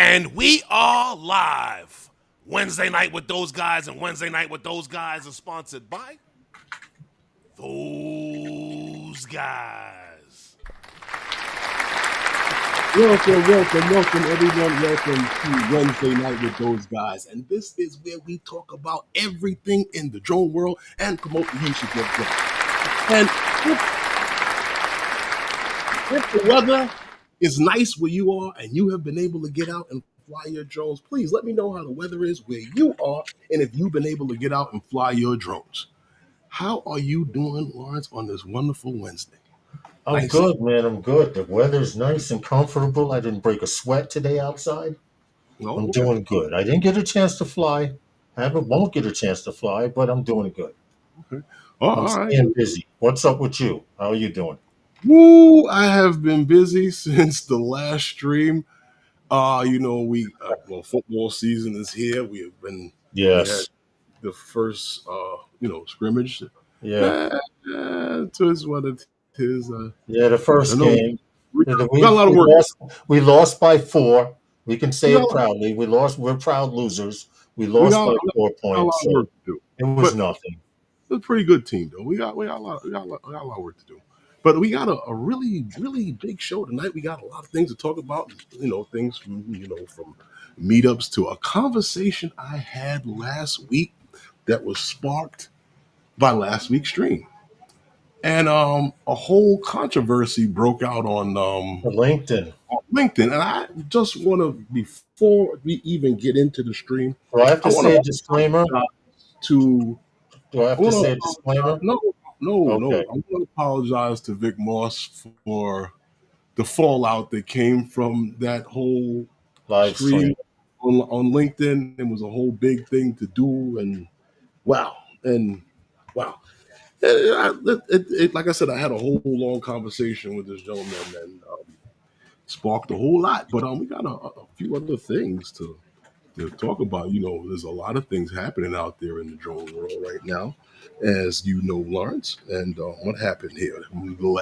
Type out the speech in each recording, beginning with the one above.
And we are live. Wednesday night with those guys, and Wednesday night with those guys is sponsored by those guys. Welcome, everyone. Welcome to Wednesday night with those guys. And this is where we talk about everything in the drone world and promote the use of your drone. And if the weather is nice where you are and you have been able to get out and fly your drones, please let me know how the weather is where you are and if you've been able to get out and fly your drones. How are you doing, Lawrence, on this wonderful Wednesday? I'm good, man. I'm good. The weather's nice and comfortable. I didn't break a sweat today outside. I'm doing good. I didn't get a chance to fly. Won't get a chance to fly, but I'm doing good. Okay. I'm staying busy. What's up with you? How are you doing? Woo! I have been busy since the last stream. Football season is here. We have been we had the first scrimmage. Yeah. So it's what it is. The first game. We got a lot of work. We lost by 4. We can say it proudly. We lost. We're proud losers. We lost by 4 points. So it was nothing. It's a pretty good team, though. We got a lot of work to do. But we got a really, really big show tonight. We got a lot of things to talk about. Things from meetups to a conversation I had last week that was sparked by last week's stream. And a whole controversy broke out on LinkedIn. And I just want to, before we even get into the stream, do I have to say a disclaimer? Do I have to say a disclaimer? No. I want to apologize to Vic Moss for the fallout that came from that whole live stream on LinkedIn. It was a whole big thing to do, and wow. Like I said, I had a whole long conversation with this gentleman and sparked a whole lot. But we got a few other things to talk about. There's a lot of things happening out there in the drone world right now, as you know, Lawrence. And what happened here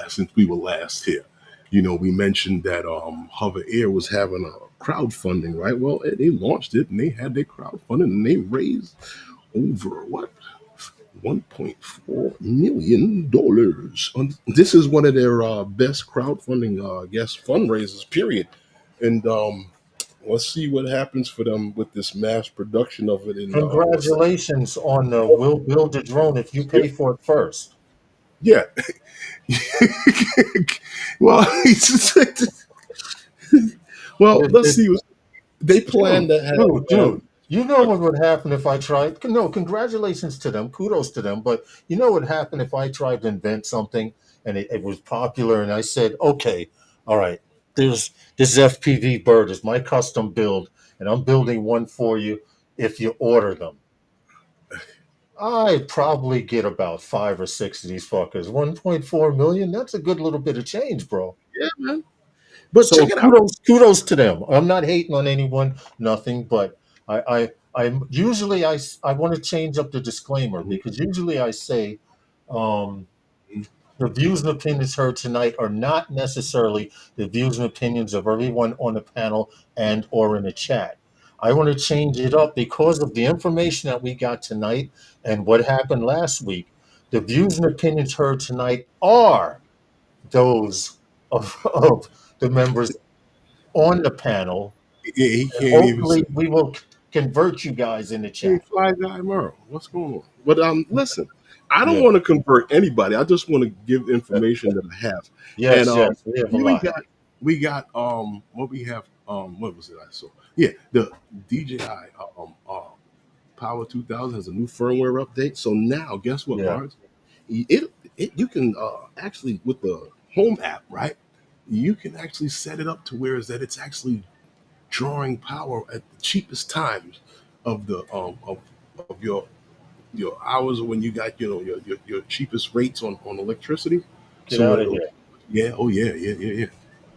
since we were last here? We mentioned that Hover Air was having a crowdfunding, right? Well, they launched it and they had their crowdfunding and they raised over $1.4 million. This is one of their best crowdfunding, fundraisers, period. And let's see what happens for them with this mass production of it. Congratulations on We'll Build a Drone if you pay for it first. Yeah. Well, let's see. They plan to have... Dude, you know what would happen if I tried? No, congratulations to them. Kudos to them. But you know what would happen if I tried to invent something and it was popular and I said, okay, all right, this FPV bird is my custom build and I'm building one for you if you order them. I'd probably get about 5 or 6 of these fuckers. 1.4 million, that's a good little bit of change, bro. Yeah, man. But so kudos to them. I'm not hating on anyone, nothing, but I usually I want to change up the disclaimer because usually I say the views and opinions heard tonight are not necessarily the views and opinions of everyone on the panel and or in the chat. I want to change it up because of the information that we got tonight and what happened last week. The views and opinions heard tonight are those of the members on the panel. Hopefully we will convert you guys in the chat. Fly Guy Merle, what's going on? But listen, I don't want to convert anybody. I just want to give information that I have. Yes, we have a lot. We got what we have what was it I saw? Yeah, the DJI Power 2000 has a new firmware update. So now, guess what, Lars? You can actually, with the home app, right? You can actually set it up to where is that it's actually drawing power at the cheapest times of the of your hours when you got your cheapest rates on electricity. Get out of here. Yeah. Oh yeah. Okay.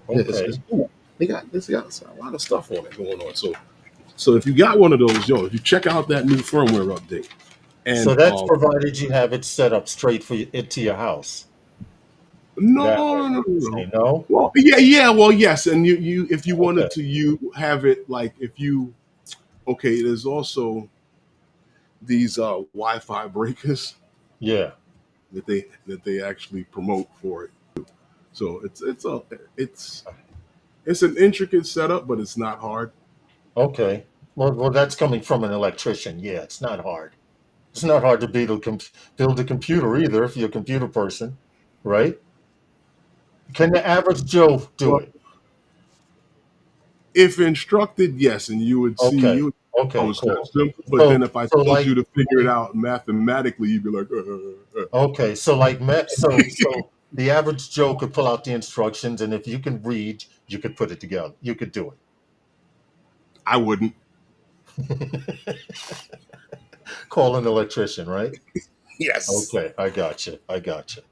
It's cool. They got a lot of stuff on it going on. So if you got one of those, if you check out that new firmware update. And so that's provided you have it set up straight for it to your house. No, that way? no, no, no, Say no. no? Well, yeah. Well, yes, and you if you Okay. wanted to, you have it like if you okay. There's also these Wi-Fi breakers Yeah. that they actually promote for it. So it's it's an intricate setup, but it's not hard. Okay. Well, that's coming from an electrician. Yeah, it's not hard. It's not hard to build a computer either if you're a computer person, right? Can the average Joe do Well, it? if instructed, yes, and you would see Okay. you would, oh, Okay, it's that cool. simple. But then So, if I so told you like, to figure it out mathematically, you'd be like, okay, so like, so the average Joe could pull out the instructions, and if you can read, you could put it together. You could do I wouldn't. it. Call an electrician, right? Yes. Okay, I got you. I got you.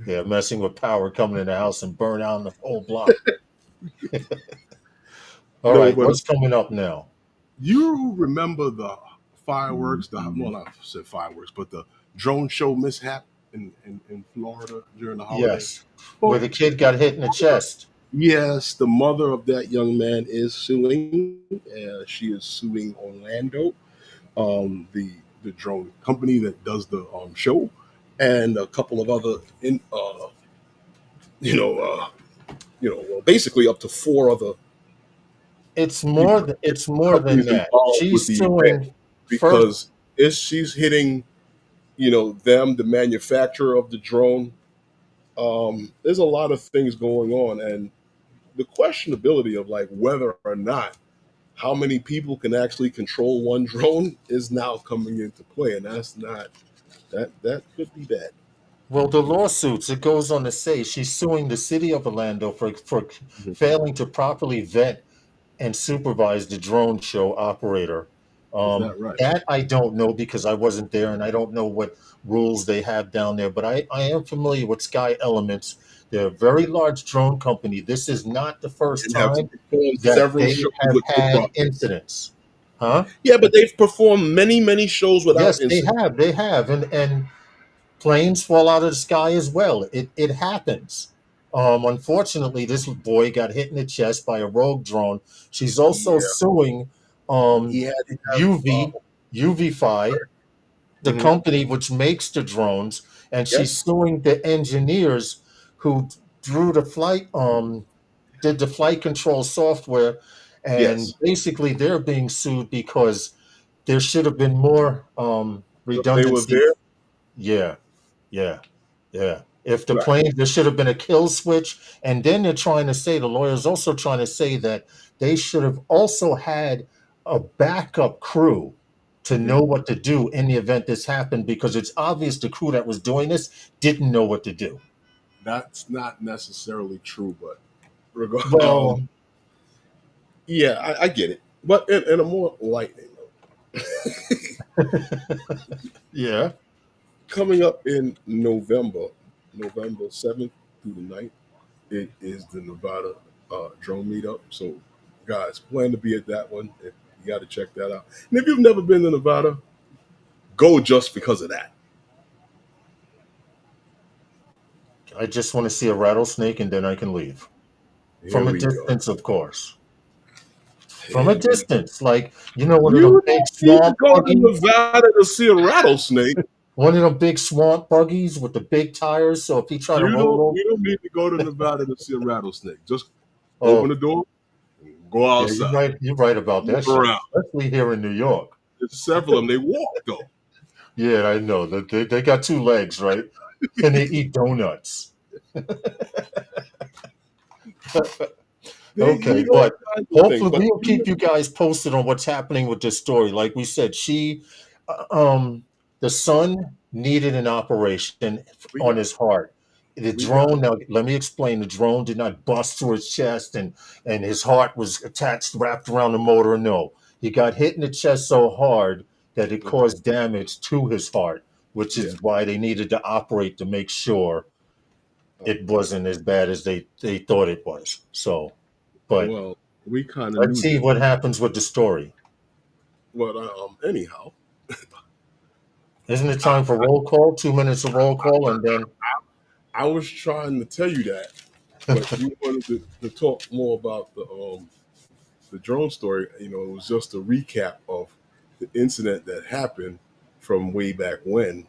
Yeah, messing with power coming in the house and burn out the whole block. All No, right, but what's coming up now? you remember the fireworks? Well, not said fireworks, but the drone show mishap in Florida during the holiday. Yes, where Well, the kid got hit in the chest. yes, the mother of that young man is suing. She is suing Orlando, the drone company that does the show, and a couple of other you know uh, well, basically up to four other you know, It's more than companies that. involved with She's the event suing first. because if she's hitting them, the manufacturer of the drone. There's a lot of things going on, and the questionability of like whether or not how many people can actually control one drone is now coming into play, and that's not that could be bad. Well, the lawsuits, it goes on to say she's suing the city of Orlando for Mhm. failing to properly vet and supervise the drone show operator. Is that right? That I don't know because I wasn't there and I don't know what rules they have down there, but I am familiar with Sky Elements. They're a very large drone company. This is not the first And have time performed that several they shows have with no had problem. incidents. Huh? Yeah, but they've performed many shows without Yes, they incident. have. They have. And planes fall out of the sky as well. It happens. Unfortunately, this boy got hit in the chest by a rogue drone. She's also Yeah, suing he had to have. UVFi, the Mhm. company which makes the drones, and she's Yes, suing the engineers who drew the flight did the flight control software, and yes. basically they're being sued because there should have been more If they were redundancy. there, Yeah, yeah, yeah. If the right. plane, there should have been a kill switch. And then they're trying to say, the lawyer's also trying to say that they should have also had a backup crew to know Mhm. what to do in the event this happened, because it's obvious the crew that was doing this didn't know what to do. That's not necessarily true, but Well, yeah, I get it. But in a more lightning note, yeah. coming up in November, November 7th through the 9th, it is the Nevada drone meetup. So, guys, plan to be at that one. If you got to check that out. And if you've never been to Nevada, go just because of that. I just want to see a rattlesnake and then I can leave. Here From a we go. distance, of course. From a Here we go. distance. Like, one of them You big don't need to swamp go to buggies. Nevada to see a rattlesnake. One of them big swamp buggies with the big tires. So if he try to roll over, You don't need to go to Nevada to see a rattlesnake. Just open oh the door, and go yeah, you're outside, right. You're right about look that shit, around. especially here in New York. There's several of them. They walk though. Yeah, I know that they got two legs, right? And they eat donuts. They Okay, eat all but kinds of things. hopefully But we'll keep you guys posted on what's happening with this story. Like we said, uh, um, the son needed an operation we on got his heart. The we got drone. Now, let me explain. The drone did not bust through his chest, and his heart was attached, wrapped around the motor. No, he got hit in the chest so hard that it okay. caused damage to his heart, which Yeah. is why they needed to operate to make sure Uh, it wasn't as bad as they thought it was. So, but well, we kind of let's knew see this. what happens with the story. But anyhow, Isn't it I, time for roll call? 2 minutes of roll call, and then I was trying to tell you that, but you wanted to talk more about the drone story. You know, it was just a recap of the incident that happened from way back when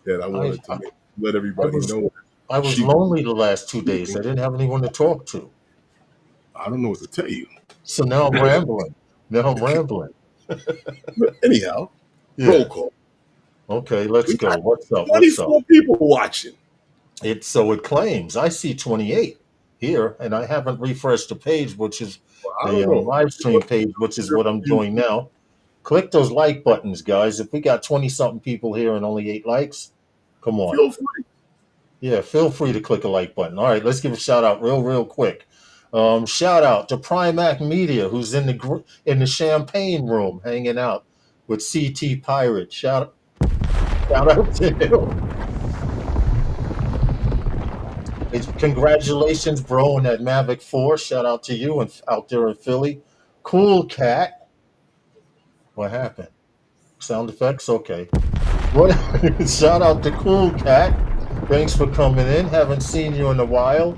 that I I, wanted to let I everybody was know. I was She, lonely the last 2 days. I didn't have anyone to talk to. I don't know what to tell you. So now I'm rambling. Now I'm rambling. But anyhow, roll Yeah. call. Okay, let's We go. got What's up? What's up? 24 people watching. It claims. I see 28 here, and I haven't refreshed the page, which is Well, I the don't know. live stream page, which is what I'm doing now. Click those like buttons, guys. If we got 20 something people here and only 8 likes, come on. Feel free. Yeah, feel free to click a like button. All right, let's give a shout out real quick. Shout out to Primac Media, who's in the champagne room hanging out with CT Pirate. Shout out to him. Congratulations, bro, on that Mavic 4. Shout out to you and out there in Philly. Cool Cat. What happened? Sound effects? Okay. What? Shout out to Cool Cat. Thanks for coming in. Haven't seen you in a while.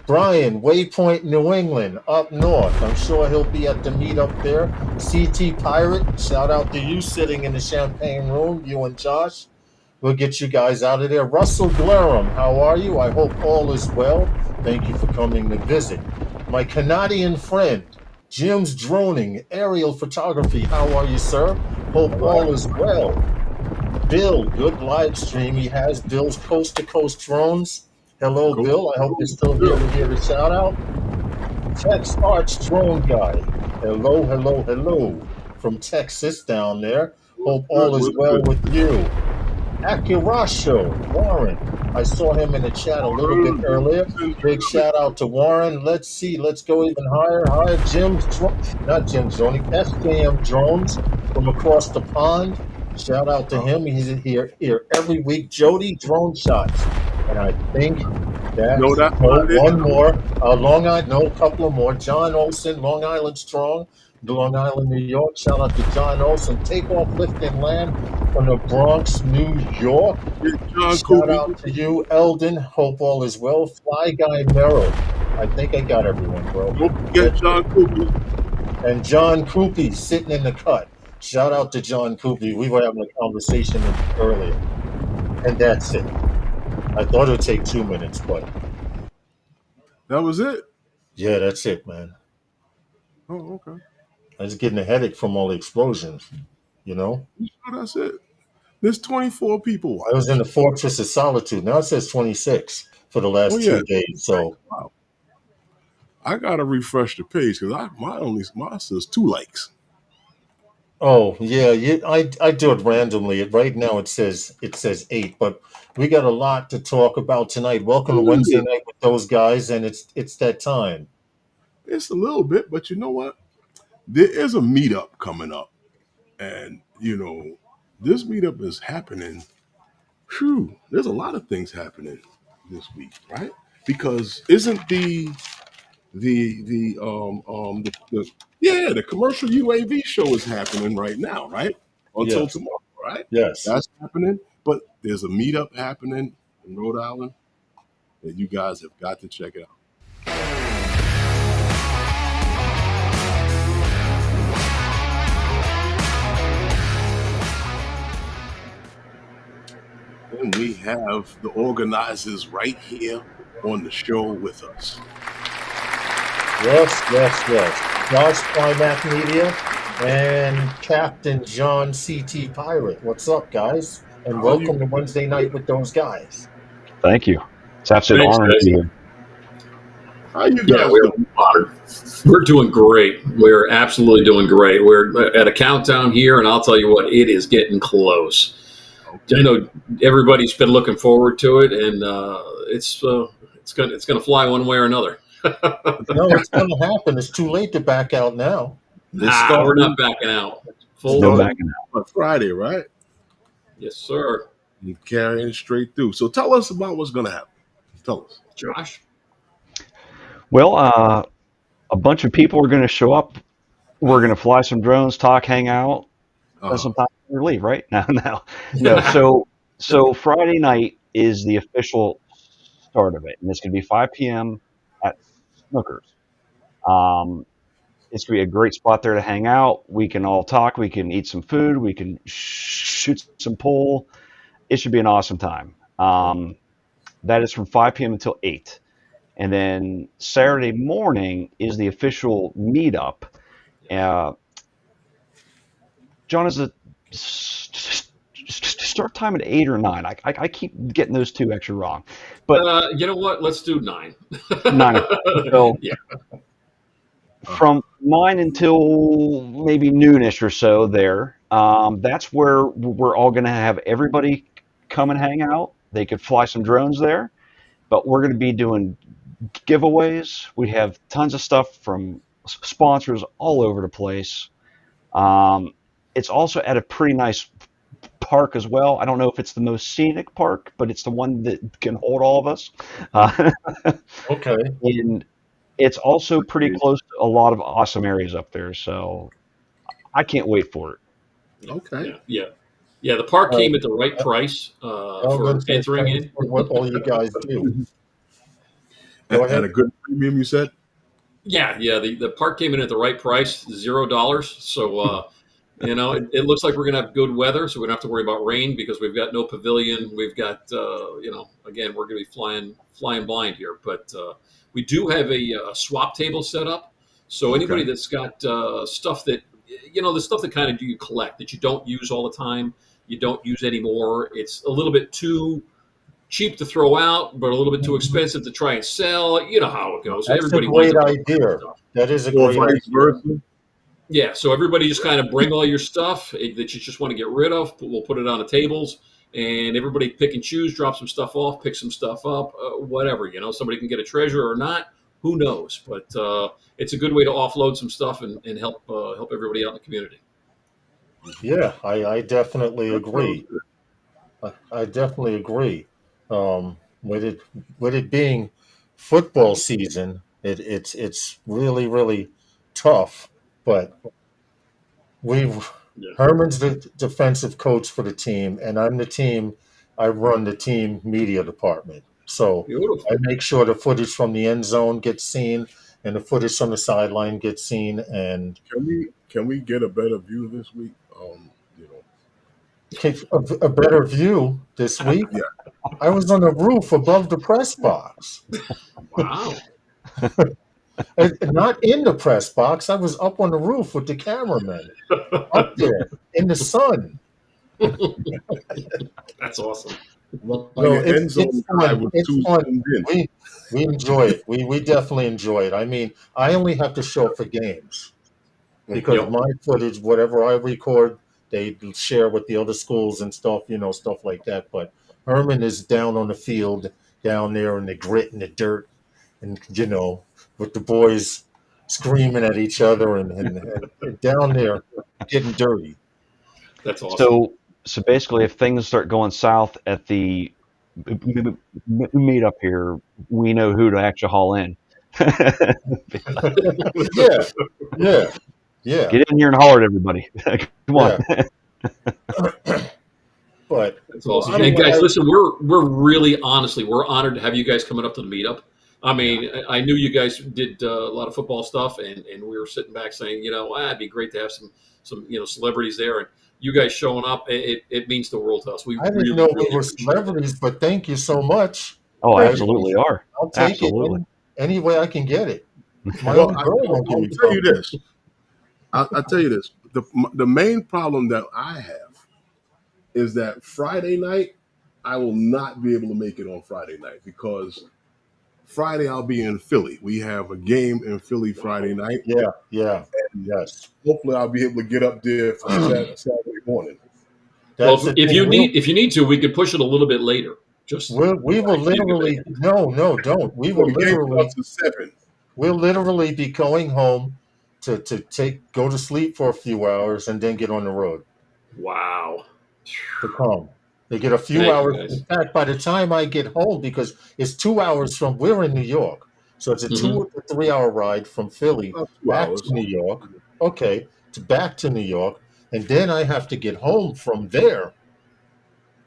Brian, Waypoint, New England, up north. I'm sure he'll be at the meetup there. CT Pirate, shout out to you sitting in the champagne room, you and Josh. We'll get you guys out of there. Russell Glarham, how are you? I hope all is well. Thank you for coming to visit. My Canadian friend, Jim's Droning, Aerial Photography, how are you, sir? Hope all is well. Bill, good live stream he has. Bill's Coast to Coast Drones. Hello, Bill. I hope you're still here to hear the shout out. Tex Arch Drone Guy. Hello. From Texas down there. Hope all is well with you. Akirasho, Warren. I saw him in the chat a little bit earlier. Big shout out to Warren. Let's see. Let's go even higher. Not Jim's Drone, SJM Drones from across the pond. Shout out to him. He's here every week. Jody Drone Shots. And I think one more. Long Island, no, a couple of more. John Olson, Long Island Strong, Long Island, New York. Shout out to John Olson. Takeoff, lift, and land from the Bronx, New York. Shout out to you, Eldon. Hope all is well. Fly Guy Merrill. I think I got everyone, bro. Don't forget John Coopy. And John Coopy sitting in the cut. Shout out to John Coopy. We were having a conversation earlier. And that's it. I thought it would take 2 minutes, but that was it. Yeah, that's it, man. Oh, okay. I was getting a headache from all the explosions, you know? Oh, that's it. There's 24 people. I was in the Fortress of Solitude. Now it says 26 for the last 2 days. So wow. I gotta refresh the page because mine says 2 likes. Oh yeah, I do it randomly. Right now it says 8, but we got a lot to talk about tonight. Welcome to Wednesday night with those guys, and it's that time. It's a little bit, but you know what? There is a meetup coming up, and you know this meetup is happening. Phew, there's a lot of things happening this week, right? Because isn't the commercial UAV show is happening right now, right? Until tomorrow, right? Yes. That's happening. But there's a meetup happening in Rhode Island that you guys have got to check out. And we have the organizers right here on the show with us. Yes. Josh Primac Media and Captain John CT Pirate. What's up, guys? And welcome to Wednesday night with those guys. Thank you. It's absolutely an honor to be here. How you guys doing? We're doing great. We're absolutely doing great. We're at a countdown here, and I'll tell you what, it is getting close. I know everybody's been looking forward to it, and it's gonna fly one way or another. No, it's gonna happen. It's too late to back out now. We're not backing out. No backing out. On Friday, right? Yes, sir. You're carrying it straight through. So tell us about what's going to happen. Tell us. Josh? Well, a bunch of people are going to show up. We're going to fly some drones, talk, hang out, some time leave, right? No. So Friday night is the official start of it, and it's going to be 5 p.m. at Snookers. Um, it's going to be a great spot there to hang out. We can all talk. We can eat some food. We can shoot some pool. It should be an awesome time. That is from 5 p.m. until 8. And then Saturday morning is the official meetup. Uh, John, is it start time at 8 or 9? I keep getting those two extra wrong. But you know what? Let's do 9. 9 o'clock. So Yeah. from 9 until maybe noonish or so there, that's where we're all going to have everybody come and hang out. They could fly some drones there, but we're going to be doing giveaways. We have tons of stuff from sponsors all over the place. It's also at a pretty nice park as well. I don't know if it's the most scenic park, but it's the one that can hold all of us. Okay. And it's also pretty close to a lot of awesome areas up there. So I can't wait for it. Okay. Yeah. The park came at the right price for entering in. What all you guys do. Go ahead. At a good premium, you said? Yeah. The park came in at the right price, $0. So, it looks like we're going to have good weather, so we don't have to worry about rain because we've got no pavilion. We've got, again, we're going to be flying blind here. But we do have a swap table set up. So anybody that's got stuff that, the stuff that kind of you collect that you don't use all the time, you don't use anymore. It's a little bit too cheap to throw out, but a little bit too expensive to try and sell. You know how it goes. That's Everybody a great wants idea. That is a Or great vice idea. versa? Yeah, so everybody just kind of bring all your stuff that you just want to get rid of. We'll put it on the tables, and everybody pick and choose, drop some stuff off, pick some stuff up, whatever. Somebody can get a treasure or not. Who knows? But it's a good way to offload some stuff and help everybody out in the community. Yeah, I definitely agree. I definitely agree. With it being football season, it's really really tough. But Herman's the defensive coach for the team, and I run the team media department. So Beautiful. I make sure the footage from the end zone gets seen, and the footage from the sideline gets seen. And Can we get a better view this week? a better view this week. Yeah. I was on the roof above the press box. Wow. Not in the press box. I was up on the roof with the cameraman up there in the sun. That's awesome. Well, No, your end zone guy was too fun. zoomed in. We enjoy it. We definitely enjoy it. I mean, I only have to show up for games because my footage, whatever I record, they share with the other schools and stuff, stuff like that. But Herman is down on the field, down there in the grit and the dirt, and with the boys screaming at each other and down there getting dirty. That's awesome. So basically, if things start going south at the meetup here, we know who to actually haul in. Yeah. Get in here and holler at everybody. Come on. But that's awesome. And guys, listen, we're really honestly, we're honored to have you guys coming up to the meetup. I mean, I knew you guys did a lot of football stuff, and we were sitting back saying, it'd be great to have some celebrities there, and you guys showing up, it means the world to us. I didn't know we were celebrities, but thank you so much. Oh, absolutely are. I'll take it any way I can get it. I'll tell you this. I'll tell you this. The main problem that I have is that Friday night, I will not be able to make it on Friday night because Friday I'll be in Philly. We have a game in Philly Friday night. Yeah. And yes. Hopefully I'll be able to get up there for Saturday morning. Well, if you need to, we could push it a little bit later. We will literally don't. We will literally to 7. We'll literally be going home to go to sleep for a few hours and then get on the road. Wow. To come. They get a few hours. In fact, by the time I get home, because it's 2 hours we're in New York. So it's a 2 or 3 hour ride from Philly back to New York. Okay. Back to New York. And then I have to get home from there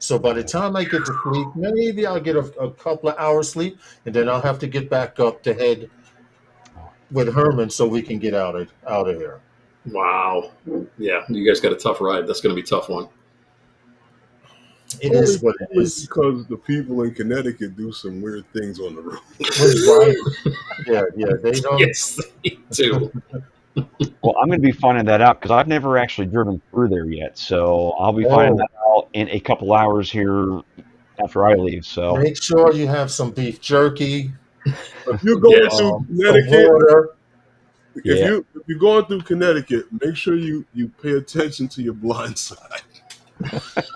So by the time I get to sleep, maybe I'll get a couple of hours sleep, and then I'll have to get back up to head with Herman so we can get out of here. Wow. Yeah, you guys got a tough ride. That's going to be a tough one. It is what it Only is. because the people in Connecticut do some weird things on the road. Right. Yeah. They don't. Yes, they do. Well, I'm going to be finding that out because I've never actually driven through there yet. So I'll be finding that out in a couple hours here after I leave. So Make sure you have some beef jerky, If you're going Yes. through some Connecticut, water. if Yeah. you're going through Connecticut, make sure you pay attention to your blind side.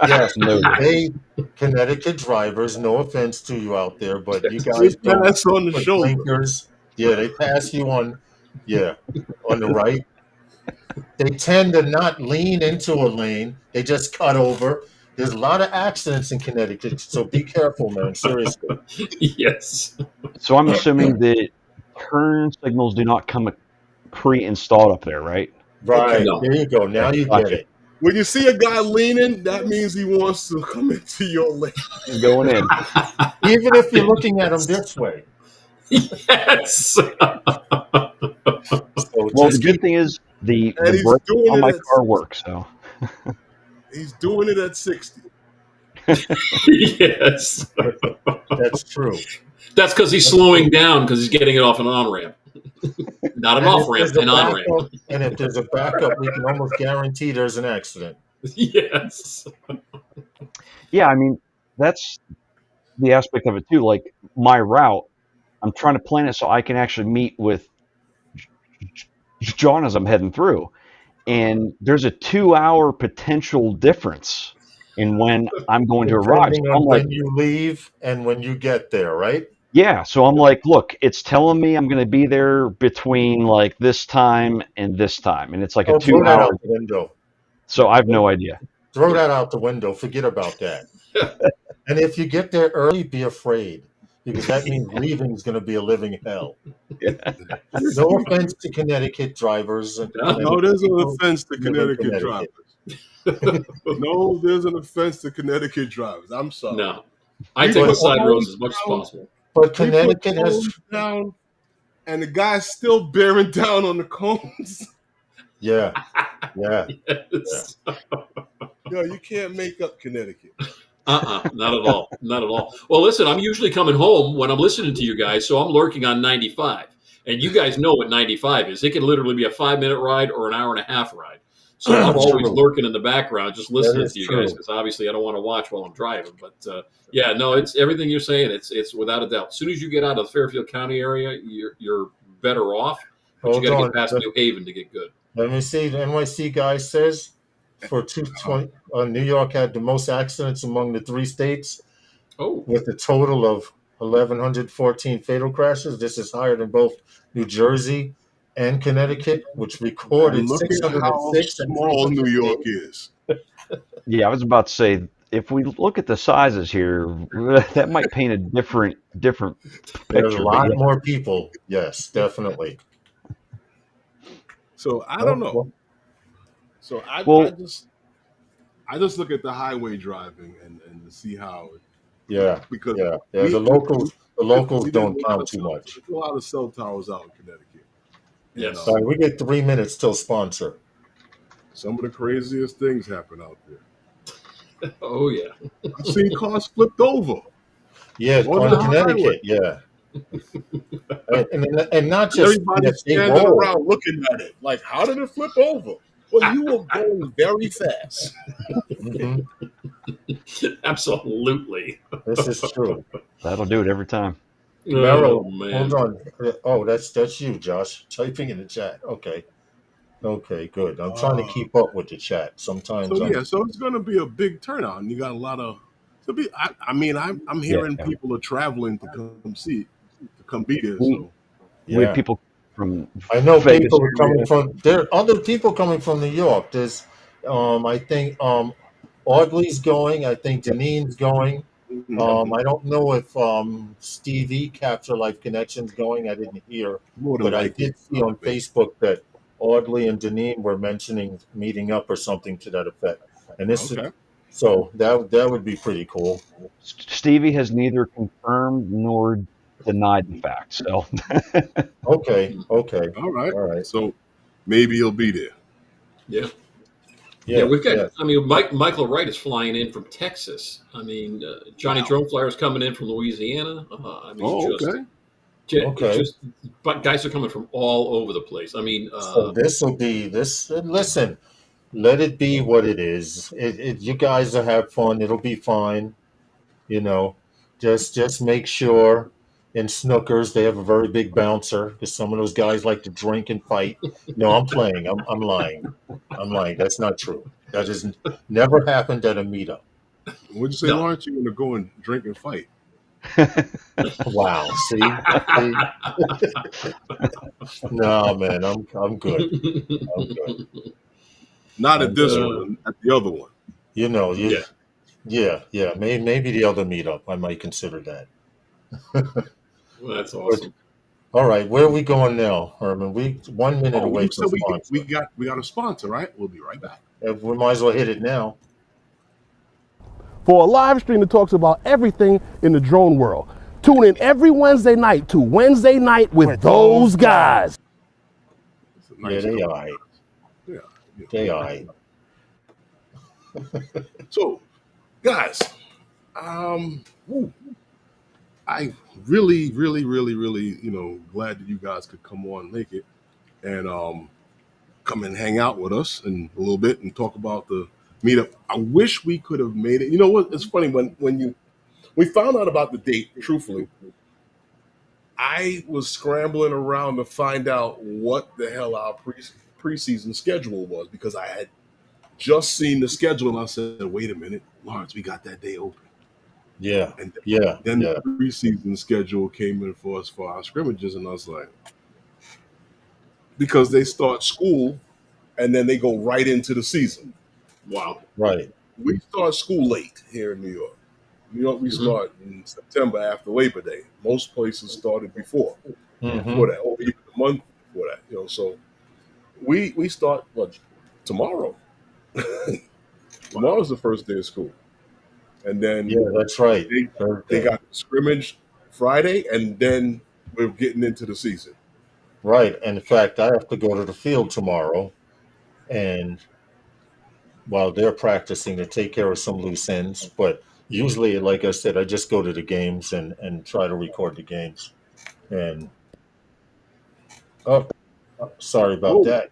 Yes, No. they Connecticut drivers. No offense to you out there, but you They guys don't pass on the put shoulder. blinkers. Yeah, they pass you on the right. They tend to not lean into a lane. They just cut over. There's a lot of accidents in Connecticut, so be careful, man. Seriously. Yes. So I'm assuming that turn signals do not come pre-installed up there, right? Right. No. There you go. Now you get Gotcha. it. When you see a guy leaning, that means he wants to come into your lane. He's going in. Even if you're looking at them this way. Yes. So Well, the just good keep thing is the And he's brake doing on it my at car works. So he's doing it at 60. Yes. that's true. That's because he's slowing down because he's getting it off an on ramp. Not an And off if ramp, there's a an on ramp. backup, and if there's a backup, we can almost guarantee there's an accident. Yes. yeah, I mean that's the aspect of it too. Like my route, I'm trying to plan it so I can actually meet with John as I'm heading through. And there's a 2-hour potential difference in when I'm going to arrive. Depending So on I'm like, when you leave and when you get there, right? yeah. So I'm like, look, it's telling me I'm going to be there between like this time and this time. And it's like a Oh, throw that 2 hour. out the window. So I have no idea. Throw that out the window. Forget about that. And if you get there early, be afraid because that means leaving is going to be a living hell. No offense to Connecticut drivers. No, there's an people offense to live in Connecticut drivers. No, there's an offense to Connecticut drivers. I'm sorry. No. I We take put the side phones roads as much as down. possible. But We put Connecticut has phones down, and the guy's still bearing down on the cones. yeah. Yes. Yo, you can't make up Connecticut. Not at all. Not at all. Well, listen, I'm usually coming home when I'm listening to you guys, so I'm lurking on 95. And you guys know what 95 is. It can literally be a 5-minute ride or an hour and a half ride. So I'm always True. lurking in the background, just listening is to you true. guys, because obviously I don't want to watch while I'm driving. But yeah, no, it's everything you're saying. It's without a doubt. As soon as you get out of the Fairfield County area, you're better off. But Hold you got to on. get past New Haven to get good. Let me see. The NYC guy says for 220, New York had the most accidents among the 3 states Oh, with a total of 1,114 fatal crashes. This is higher than both New Jersey and Connecticut, which recorded And look at how 606 and small New 308. York is. Yeah, I was about to say, if we look at the sizes here, that might paint a different There's picture. a But lot yeah, more people. Yes, definitely. So I don't know. Well, So I Well- just look at the highway driving and to see how yeah, because yeah. we- The locals we don't did count too much. There's a lot of cell towers out in Connecticut. And, Yes. Sorry, we get 3 minutes till sponsor. some of the craziest things happen out there. oh yeah. I've seen cars flipped over. Yeah, On on the Connecticut, yeah. and not just Everybody's that they standing roll. around looking at it. Like, how did it flip over? Well, you were going very fast. Mhm. Absolutely. This is true. that'll do it every time. Merrill, Oh man. hold on. Oh, that's you, Josh. Typing in the chat. Okay, good. I'm trying to keep up with the chat. Sometimes So I'm yeah, so it's going to be a big turnout, and you got a lot of. I'm hearing Yeah. people are traveling to come be there. We- So We yeah. have people from I know Vegas people are coming area. from there. Are other people coming from New York. There's, I think, Audley's going. I think Janine's going. I don't know if Stevie Capture Life Connection's going. I didn't hear, more than but I likely, did see on Facebook that Audley and Janine were mentioning meeting up or something to that effect. And this Okay. So that would be pretty cool. Stevie has neither confirmed nor denied the fact. So Okay, okay, All right. all right. So maybe he'll be there. Yeah. Yeah, Yeah, we've got. yeah. I mean, Michael Wright is flying in from Texas. I mean, Johnny Wow. Drone Flyer is coming in from Louisiana. I mean, Oh, okay. Okay. but guys are coming from all over the place. I mean, So this will be this. Listen, let it be what it is. You guys will have fun. It'll be fine. You know, just make sure in snookers they have a very big bouncer because some of those guys like to drink and fight. No, I'm playing. I'm lying. I'm lying. That's not true. That has never happened at a meetup. What'd you say, no. Lawrence? You want to go and drink and fight? Wow. See. No, man. I'm good. I'm good. Not at I'm this good. one. At the other one. You know. Yeah. Yeah. Maybe the other meetup. I might consider that. Well, that's But awesome. all right, where are we going now, Herman? We 1 minute Oh, away you from said we sponsor. got a sponsor, right? We'll be right back. We might as well hit it now. For a live stream that talks about everything in the drone world. Tune in every Wednesday night to Wednesday Night with those guys. It's a Yeah, nice they couple. all right. Yeah. They all right. So, guys, woo, I really, glad that you guys could come on and make it and come and hang out with us in a little bit and talk about the meetup. I wish we could have made it. You know what? It's funny when we found out about the date. Truthfully, I was scrambling around to find out what the hell our preseason schedule was because I had just seen the schedule and I said, "Wait a minute, Lawrence, we got that day open." Yeah, And yeah, then yeah. the preseason schedule came in for us for our scrimmages, and I was like, because they start school and then they go right into the season. Wow. Right. We start school late here in New York. New York, we Mhm. start in September after Labor Day. Most places started before Mm-hmm. that, or even a month before that. So we start tomorrow. Tomorrow's the first day of school, and then Yeah, that's right. they they Thursday. got scrimmage Friday, and then we're getting into the season. Right. And in fact, I have to go to the field tomorrow, and while they're practicing to take care of some loose ends, but usually, like I said, I just go to the games and try to record the games. And oh, sorry about Oh, that.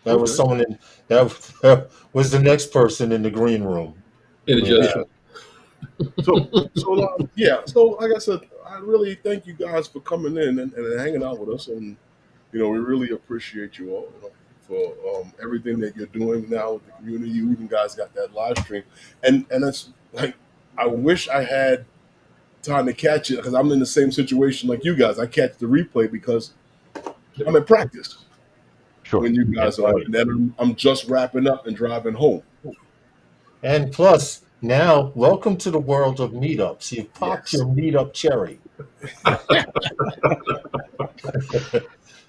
That was okay. someone in that was the next person in the green room. In We adjustment. have. Yeah. So like I said, I really thank you guys for coming in and hanging out with us, and we really appreciate you all for everything that you're doing now with the community. You even guys got that live stream, and it's like I wish I had time to catch it because I'm in the same situation like you guys. I catch the replay because I'm in practice sure. when you guys are, Right. and then I'm just wrapping up and driving home. And plus, now welcome to the world of meetups. You've popped Yes. your meetup cherry.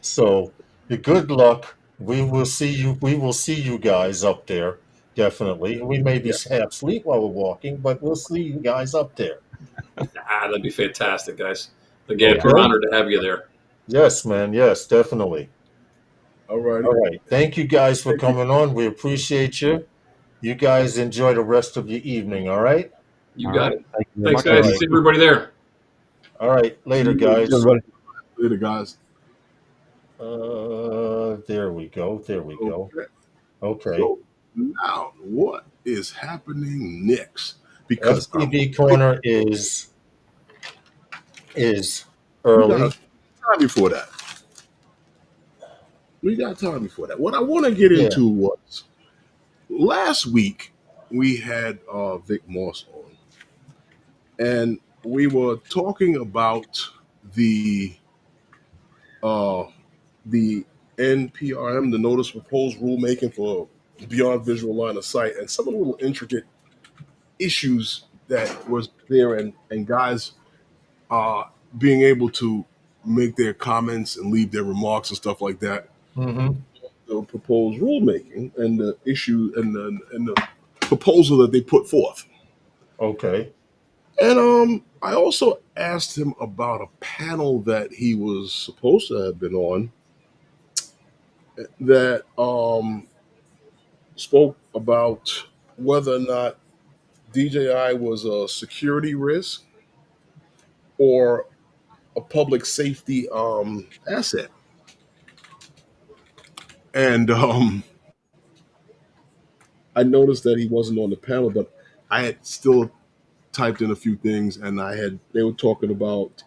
So good luck. We will see you guys up there, definitely. We may be Yeah. half asleep while we're walking, but we'll see you guys up there. That'd be fantastic, guys. Again, Okay. we're honored to have you there. Yes, man. Yes, definitely. All righty. All right. Thank you guys for Thank you. coming on. We appreciate you. You guys enjoy the rest of your evening. All right. You All got right. it. Thank you very Thanks, much. All guys. right. See everybody there. All right. Later, See you guys. Everybody. later, guys. There we go. There we go. Okay. Okay. So now, what is happening next? Because FPV Corner is we got early. time before that. We got time before that. What I want to get Yeah. into was last week we had Vic Moss on, and we were talking about the uh, the NPRM, the Notice of Proposed Rulemaking for Beyond Visual Line of Sight, and some of the little intricate issues that was there, and guys being able to make their comments and leave their remarks and stuff like that. Mm-hmm. the proposed rulemaking and the issue and the proposal that they put forth. Okay. And I also asked him about a panel that he was supposed to have been on that spoke about whether or not DJI was a security risk or a public safety asset. And I noticed that he wasn't on the panel, but I had still typed in a few things, and they were talking about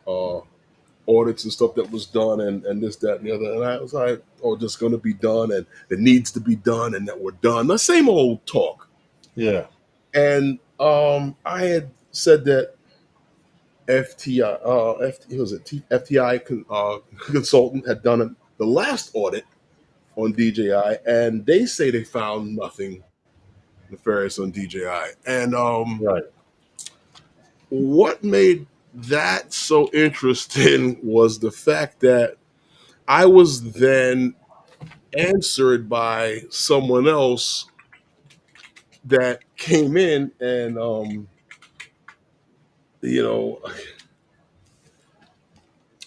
audits and stuff that was done, and this, that, and the other. And I was like, oh, just going to be done, and it needs to be done, and that we're done. The same old talk. Yeah. And I had said that FTI consultant had done the last audit on DJI, and they say they found nothing nefarious on DJI. And Right. what made that so interesting was the fact that I was then answered by someone else that came in and you know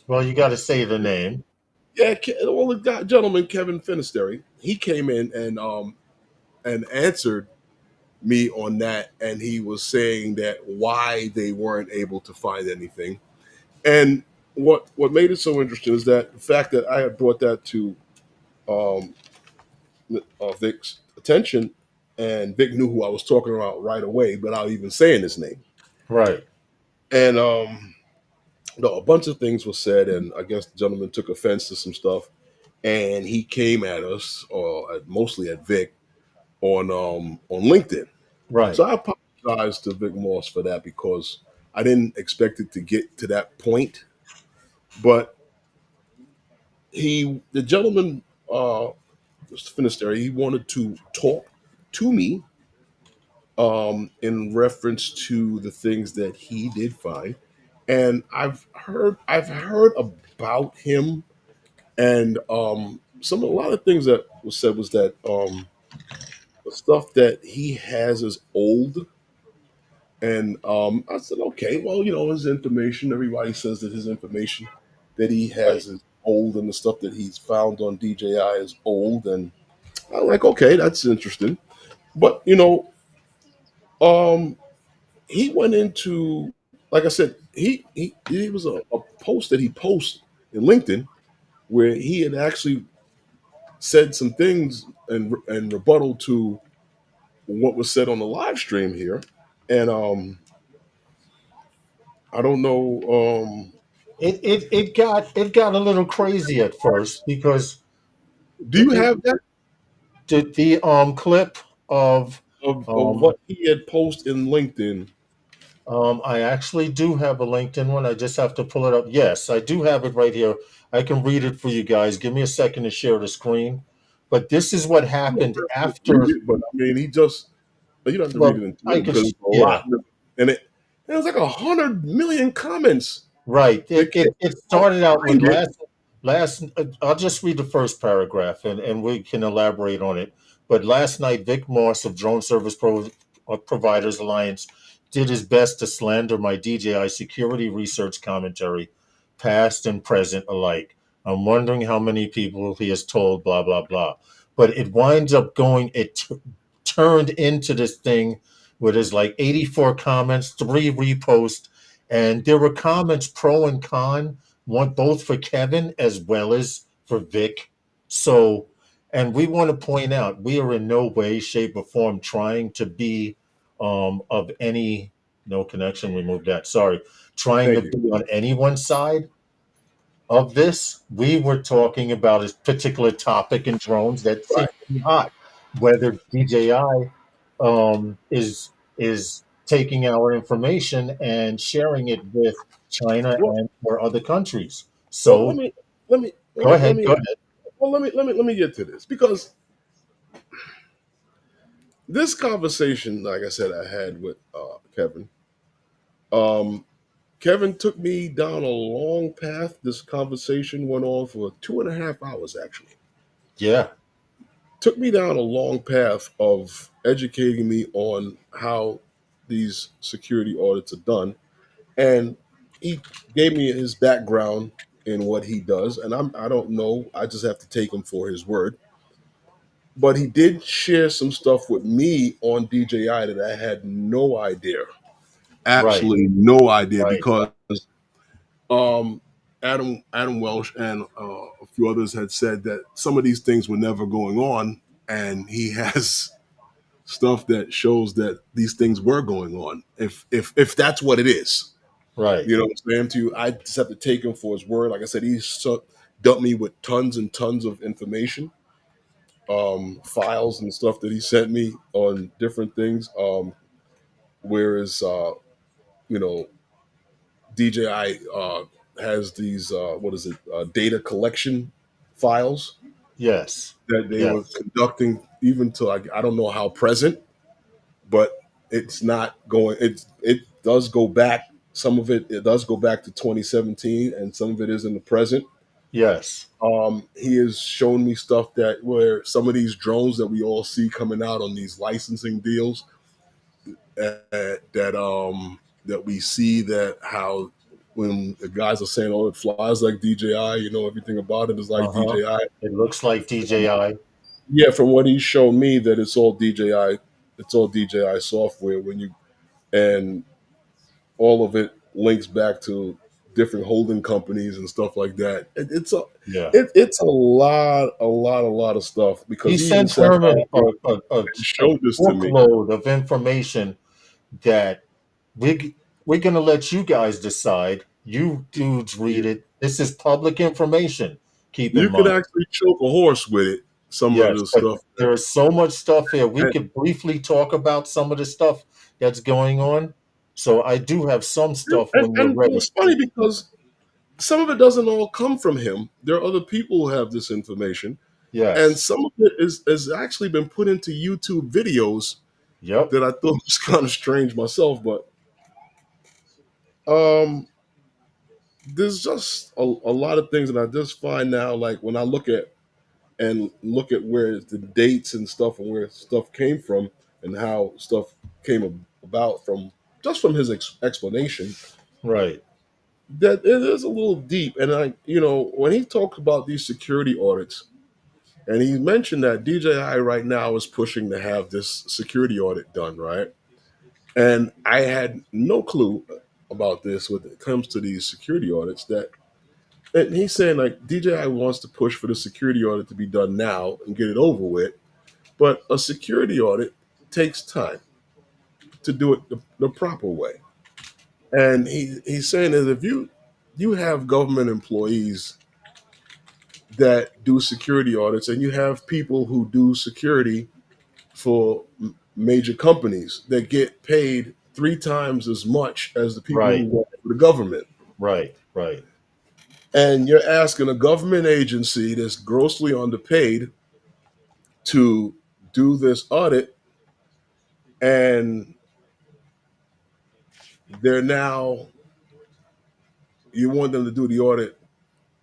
Well, you got to say the name. yeah, well, the gentleman Kevin Finnisterre, he came in and answered me on that, and he was saying that why they weren't able to find anything. And what made it so interesting is that the fact that I had brought that to um, Vic's attention, and Vic knew who I was talking about right away without even saying his name. Right. And no, a bunch of things were said, and I guess the gentleman took offense to some stuff, and he came at us, or mostly at Vic, on LinkedIn. Right. So I apologize to Vic Moss for that because I didn't expect it to get to that point. But the gentleman, Mr. Finnisterre, he wanted to talk to me in reference to the things that he did find, and I've heard about him, and a lot of things that was said was that the stuff that he has is old. And I said, okay, well, his information, everybody says that his information that he Right. has is old, and the stuff that he's found on DJI is old. And I'm like, okay, that's interesting. But, um, he went into, like I said, he was a post that he posted in LinkedIn where he had actually said some things and rebuttal to what was said on the live stream here. And I don't know. It got a little crazy at first because Do you have that the clip of of um what he had posted in LinkedIn? I actually do have a LinkedIn one. I just have to pull it up. Yes, I do have it right here. I can read it for you guys. Give me a second to share the screen. But this is what You don't happened have to read after. it, but I mean, you don't have to read Well, it in two I minutes could, because it's a yeah, lot, and it was like 100 million comments. right. They It can't started out with find it. last. I'll just read the first paragraph, and we can elaborate on it. But last night, Vic Moss of Drone Service Providers Alliance did his best to slander my DJI security research commentary, past and present alike. I'm wondering how many people he has told, blah blah blah. But it winds up going. Turned into this thing where there's like 84 comments, 3 reposts, and there were comments pro and con, one both for Kevin as well as for Vic. So, and we want to point out we are in no way, shape, or form trying to be of any no connection. Remove that. Sorry, trying to Thank you. be on anyone's side of this. We were talking about a particular topic in drones that seems Right. to be hot, whether DJI is taking our information and sharing it with China Well, and or other countries. well, So let go me let ahead, me go ahead. well let me get to this because this conversation, like I said, I had with Kevin. Um, Kevin took me down a long path. This conversation went on for 2.5 hours, actually. Yeah, took me down a long path of educating me on how these security audits are done, and he gave me his background in what he does. And I don't know, I just have to take him for his word. But he did share some stuff with me on DJI that I had no idea, Right, absolutely no idea, right, because um, Adam Welsh and a few others had said that some of these things were never going on, and he has stuff that shows that these things were going on. If that's what it is, right. you know what I'm saying to you. I just have to take him for his word. Like I said, dumped me with tons and tons of information, files and stuff that he sent me on different things. Whereas you know, DJI has these what is it, data collection files Yes, that they were yes, conducting even to, like, I don't know how present, but it's not going. It does go back. Some of it does go back to 2017, and some of it is in the present. yes, He has shown me stuff that where some of these drones that we all see coming out on these licensing deals, that we see that how when the guys are saying, "Oh, it flies like DJI," everything about it is like uh-huh. DJI. It looks like DJI. Yeah, from what he showed me, that it's all DJI. It's all DJI software. And all of it links back to different holding companies and stuff like that. Yeah. It's a lot of stuff, because He he even sent sat Herman down and a showed this to me. bookload of information that we're going to let you guys decide. You dudes read it. This is public information. Keep in You could mind. actually choke a horse with it. Some of Yes, the but stuff, there is so much stuff here. We and, could briefly talk about some of the stuff that's going on. So I do have some stuff and, when you're and ready. it's funny because some of it doesn't all come from him. There are other people who have this information, and Yes. some of it is actually been put into YouTube videos Yep. that I thought was kind of strange myself. But um, there's just a lot of things that I just find now, like when I look at where the dates and stuff and where stuff came from and how stuff came about from his explanation, Right. that it is a little deep. And when he talked about these security audits, and he mentioned that DJI right now is pushing to have this security audit done, right? And I had no clue about this when it comes to these security audits. And he's saying, like, DJI wants to push for the security audit to be done now and get it over with. But a security audit takes time to do it the proper way. And he's saying that if you have government employees that do security audits, and you have people who do security for major companies that get paid 3 times as much as the people who Right. work for the government, Right. Right. and you're asking a government agency that's grossly underpaid to do this audit, and they're now you want them to do the audit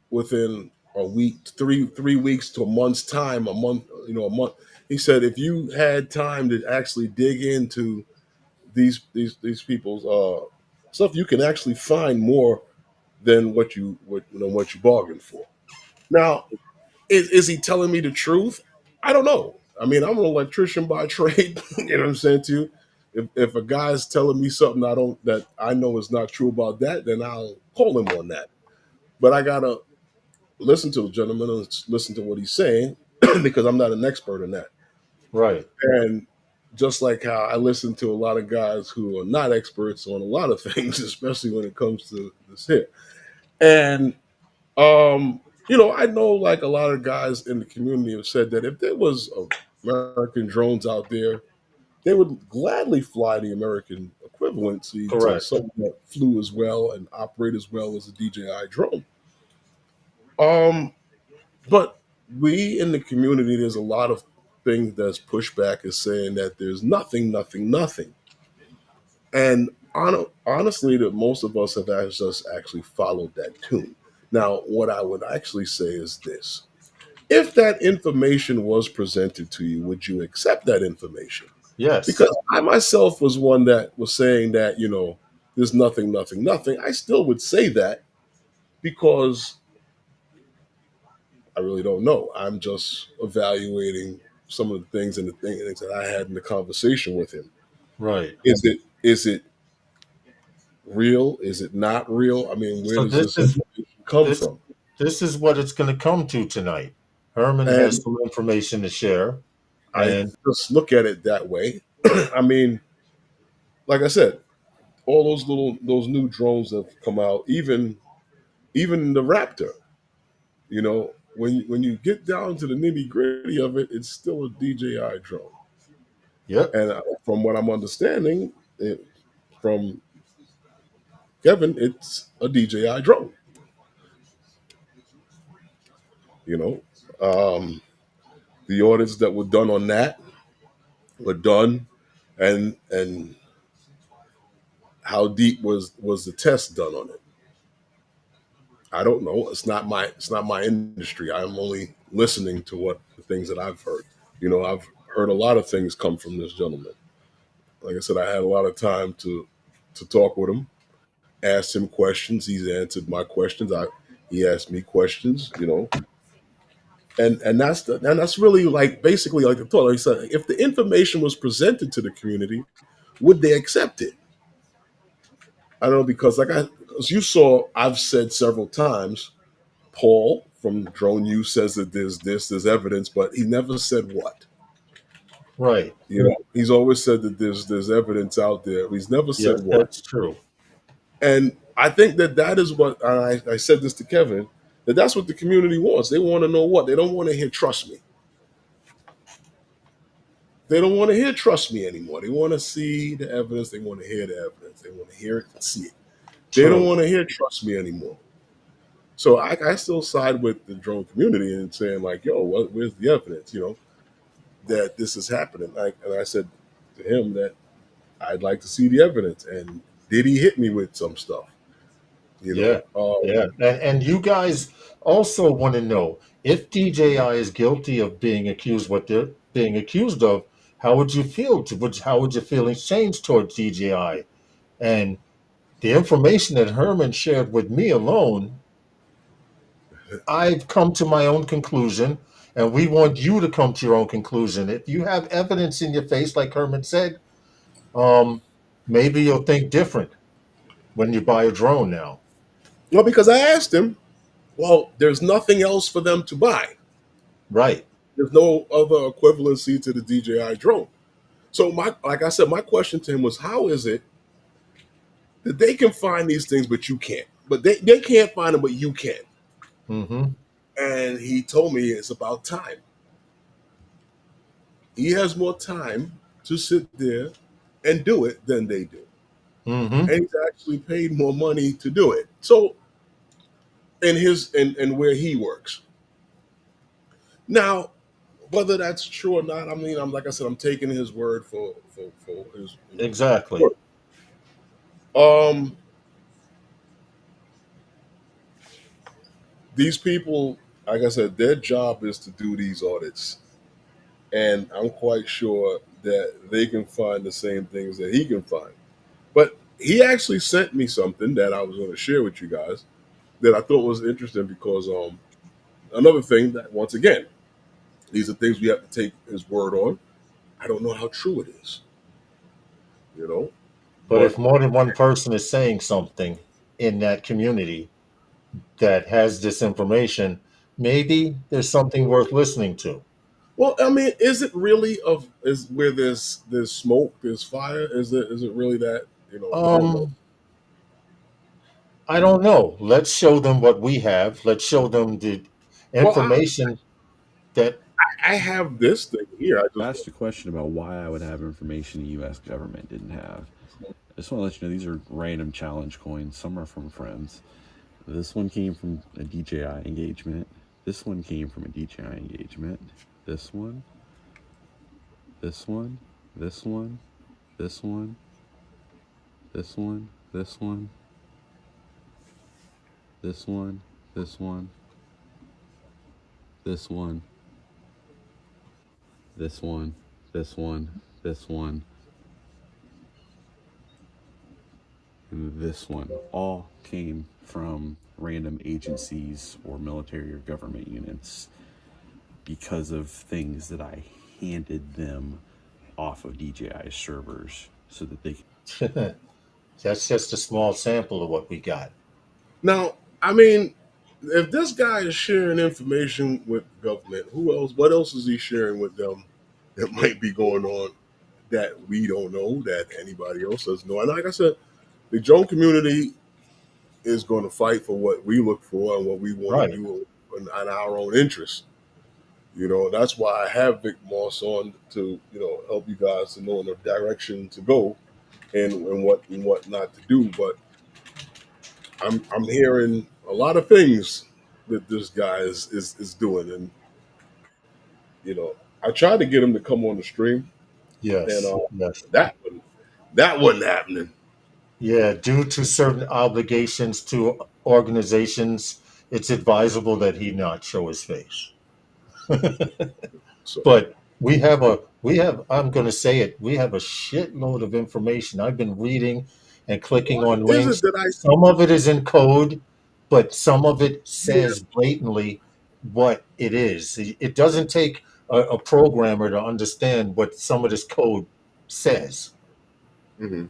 within a week, three weeks to a month's time, a month. He said if you had time to actually dig into these people's stuff, you can actually find more than what you bargained for. Now, is he telling me the truth? I don't know. I mean, I'm an electrician by trade. You know what I'm saying to you? If a guy's telling me something that I know is not true about that, then I'll call him on that. But I gotta listen to the gentleman and listen to what he's saying because I'm not an expert in that. Right. And just like how I listen to a lot of guys who are not experts on a lot of things, especially when it comes to this here. And I know, like, a lot of guys in the community have said that if there was American drones out there, they would gladly fly the American equivalency to Correct. something that flew as well and operate as well as a DJI drone. Um, but we in the community, there's a lot of things that's pushback is saying that there's nothing, nothing, nothing. And honestly, that most of us have just actually followed that tune. Now, what I would actually say is this: If that information was presented to you, would you accept that information? Yes. Because I myself was one that was saying that, there's nothing, nothing, nothing. I still would say that because I really don't know. I'm just evaluating some of the things and the things that I had in the conversation with him. Right. Is it real? Is it not real? I mean, where So does this this is information come this from? this is what it's going to come to tonight. Herman has And some information to share, I and just look at it that way. I mean, like I said, all those new drones that have come out, even the Raptor, when you get down to the nitty gritty of it, it's still a DJI drone. yep, And from what I'm understanding, from Kevin, it's a DJI drone. You know, um, the audits that were done on that were done, and how deep was the test done on it? I don't know. It's not my industry. I'm only listening to what the things that I've heard. I've heard a lot of things come from this gentleman. Like I said, I had a lot of time to talk with him, asked him questions. He's answered my questions. He asked me questions. And that's really like basically like the thought. Like I said, if the information was presented to the community, would they accept it? I don't know because as you saw, I've said several times. Paul from Drone U says that there's evidence, but he never said what. right. He's always said that there's evidence out there. But he's never said Yes, what. that's true. And I think that is what I said this to Kevin. That's what the community wants. They want to know what they don't want to hear. Trust me. They don't want to hear trust me anymore. They want to see the evidence. They want to hear the evidence. They want to hear it and see it. They don't True. want to hear trust me anymore. So I still side with the drone community and saying like, yo, where's the evidence? That this is happening. And I said to him that I'd like to see the evidence. And did he hit me with some stuff? Yeah, yeah. And you guys also want to know if DJI is guilty of being accused what they're being accused of, how would you feel? How would your feelings change towards DJI? And the information that Herman shared with me alone, I've come to my own conclusion, and we want you to come to your own conclusion. If you have evidence in your face, like Herman said, um, maybe you'll think different when you buy a drone now. Well, because I asked him, well, there's nothing else for them to buy. Right. There's no other equivalency to the DJI drone. So like I said, my question to him was, how is it that they can find these things but you can't? But they can't find them but you can. Mm-hmm. And he told me it's about time. He has more time to sit there and do it than they do. Mm-hmm. And he's actually paid more money to do it. So in where he works. Now, whether that's true or not, I mean, I'm like I said, I'm taking his word for his Exactly. word. Um, these people, like I said, their job is to do these audits, and I'm quite sure that they can find the same things that he can find. But he actually sent me something that I was going to share with you guys that I thought was interesting because another thing that once again, these are things we have to take his word on. I don't know how true it is, you know, But if but more than one person is saying something in that community that has this information, maybe there's something worth listening to. well, I mean, is it really is where there's smoke, there's fire? Is it really that? I don't know. Um, I don't know. Let's show them what we have. Let's show them the Well, information that I have this thing here. I just Asked a question about why I would have information the U.S. government didn't have. I just want to let you know these are random challenge coins. Some are from friends. This one came from a DJI engagement. This one came from a DJI engagement. This one. This one. This one. This one. This one. This one. This one. This one. this one, this one, this one, this one, and this one all came from random agencies or military or government units because of things that I handed them off of DJI servers so that they That's just a small sample of what we got. Now, I mean, if this guy is sharing information with government, who else? What else is he sharing with them that might be going on that we don't know, that anybody else doesn't know? And like I said, the drone community is going to fight for what we look for and what we want Right. to do in our own interests. You know, that's why I have Vic Moss on to, you know, help you guys to know in the direction to go and what not to do. But I'm hearing a lot of things that this guy is doing, and you know, I tried to get him to come on the stream, and Yes. Yes. that wasn't happening. Yeah. Due to certain obligations to organizations, it's advisable that he not show his face. So But we have I'm going to say it, we have a shitload of information. I've been reading and clicking what on is it links. that I see? Some of it is in code, but some of it Yeah. says blatantly what it is. It doesn't take a programmer to understand what some of this code says. Mm-hmm.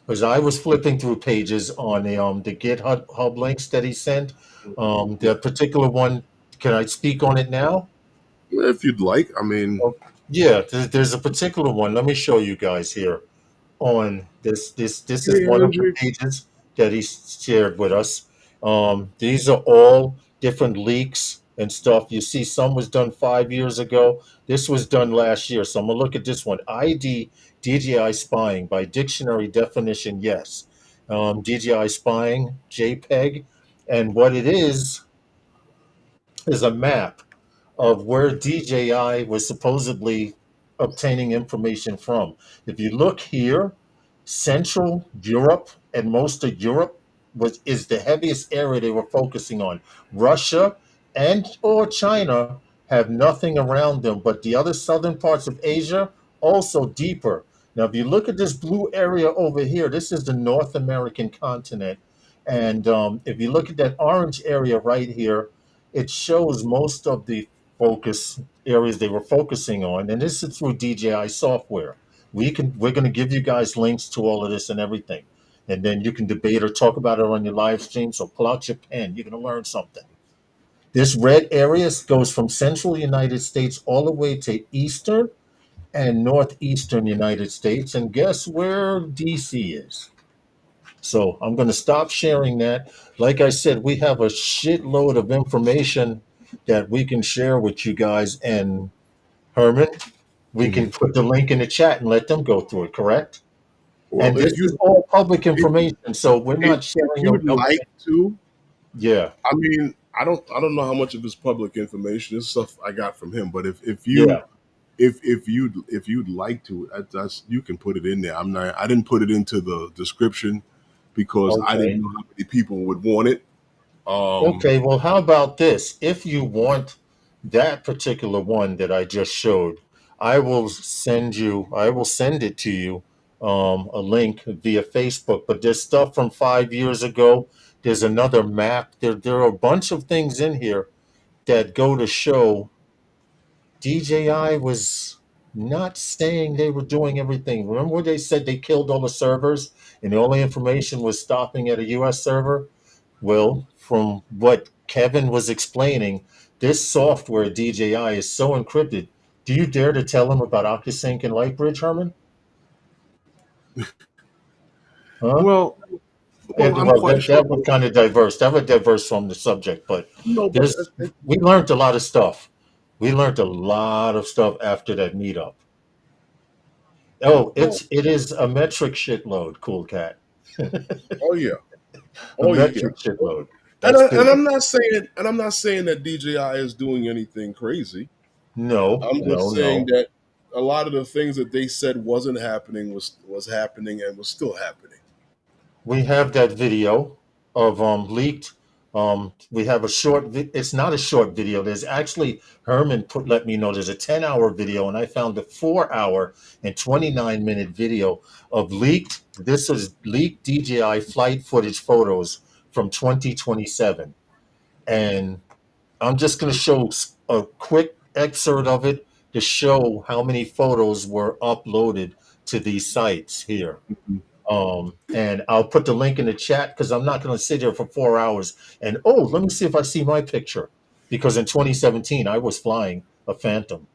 Because I was flipping through pages on the GitHub hub links that he sent. The particular one, can I speak on it now? If you'd like, I mean, Oh, yeah, there's a particular one. Let me show you guys here on this. This is hey one of the Andrew, pages that he shared with us. These are all different leaks and stuff. You see, some was done 5 years ago. This was done last year. So I'm gonna look at this one. DJI spying by dictionary definition. Yes, DJI spying JPEG, and what it is a map of where DJI was supposedly obtaining information from. If you look here, Central Europe and most of Europe is the heaviest area they were focusing on. Russia and or China have nothing around them, but the other southern parts of Asia also deeper. Now, if you look at this blue area over here, this is the North American continent. And if you look at that orange area right here, it shows most of the focus areas they were focusing on, and this is through DJI software. We're going to give you guys links to all of this and everything, and then you can debate or talk about it on your live stream. So pull out your pen. You're going to learn something. This red area goes from central United States all the way to eastern and northeastern United States, and guess where DC is? So I'm going to stop sharing that. Like I said, we have a shitload of information that we can share with you guys. And Herman, we mm-hmm. can put the link in the chat and let them go through it, correct? Well, And this is all public if, information, so we're not if sharing you'd no. like to, Yeah, I mean, I don't know how much of this public information. This stuff I got from him, but if yeah. you if you'd like to, that's you can put it in there. I didn't put it into the description because I Okay. didn't know how many people would want it. Okay, well, how about this? If you want that particular one that I just showed, I will send it to you, a link via Facebook. But there's stuff from 5 years ago. There's another map. There are a bunch of things in here that go to show DJI was not saying they were doing everything. Remember what they said they killed all the servers and the only information was stopping at a US server? Well, from what Kevin was explaining, this software DJI is so encrypted. Do you dare to tell him about OcuSync and Lightbridge, Herman? Huh? Well, And I'm well, quite sure. that was kind of diverse. That was diverse from the subject, but No, but there's we learned a lot of stuff. We learned a lot of stuff after that meetup. Oh, well, it is a metric shitload, cool cat. oh yeah, A oh yeah. metric shitload. And, That's big. I'm not saying that DJI is doing anything crazy. No, I'm no, just saying no. that a lot of the things that they said wasn't happening was happening and was still happening. We have that video of leaked We have a it's not a short video. There's actually, Herman let me know there's a 10-hour video, and I found a 4-hour and 29-minute video of this is leaked DJI flight footage photos from 2027. And I'm just going to show a quick excerpt of it to show how many photos were uploaded to these sites here. And I'll put the link in the chat because I'm not going to sit here for 4 hours and, let me see if I see my picture. Because in 2017, I was flying a Phantom.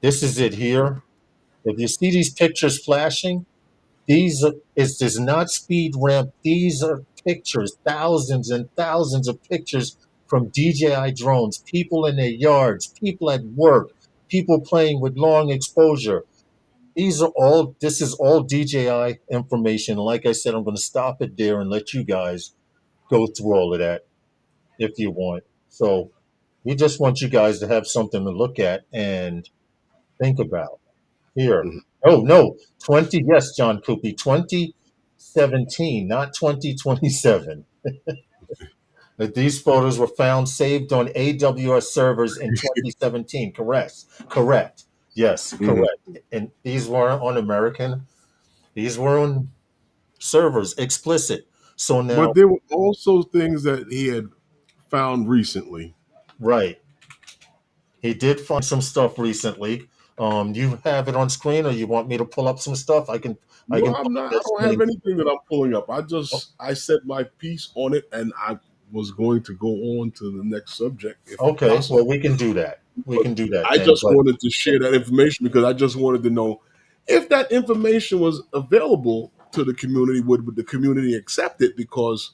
This is it here. If you see these pictures flashing, it does not speed ramp. These are pictures, thousands and thousands of pictures from DJI drones, people in their yards, people at work, people playing with long exposure. This is all DJI information. Like I said, I'm going to stop it there and let you guys go through all of that if you want. So we just want you guys to have something to look at and think about here. Mhm. Oh, no, yes, John Coopy, 2017, not 2027. That these photos were found saved on AWS servers in 2017. Correct. Yes, Mhm. correct. And these weren't on American. These were on servers, explicit. So But now, there were also things that he had found recently. right, he did find some stuff recently. You have it on screen, or you want me to pull up some stuff? I can No, pull I'm up not. I this don't have link. anything that I'm pulling up. I said my piece on it, and I was going to go on to the next subject if Okay, possible. well, we can do that. We But can do that I then. just But wanted to share that information because I just wanted to know if that information was available to the community. Would the community accept it? Because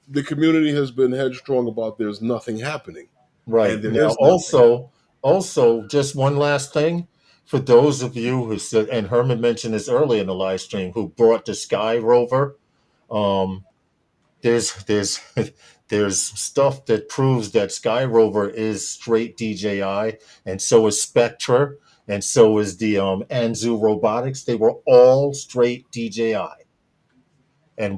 the community has been headstrong about there's nothing happening, and right there now, is nothing. also, just one last thing for those of you who said, and Herman mentioned this earlier in the live stream, who brought the Sky Rover. Um, there's there's stuff that proves that Sky Rover is straight DJI, and so is Spectra, and so is the Anzu Robotics. They were all straight DJI, and I'm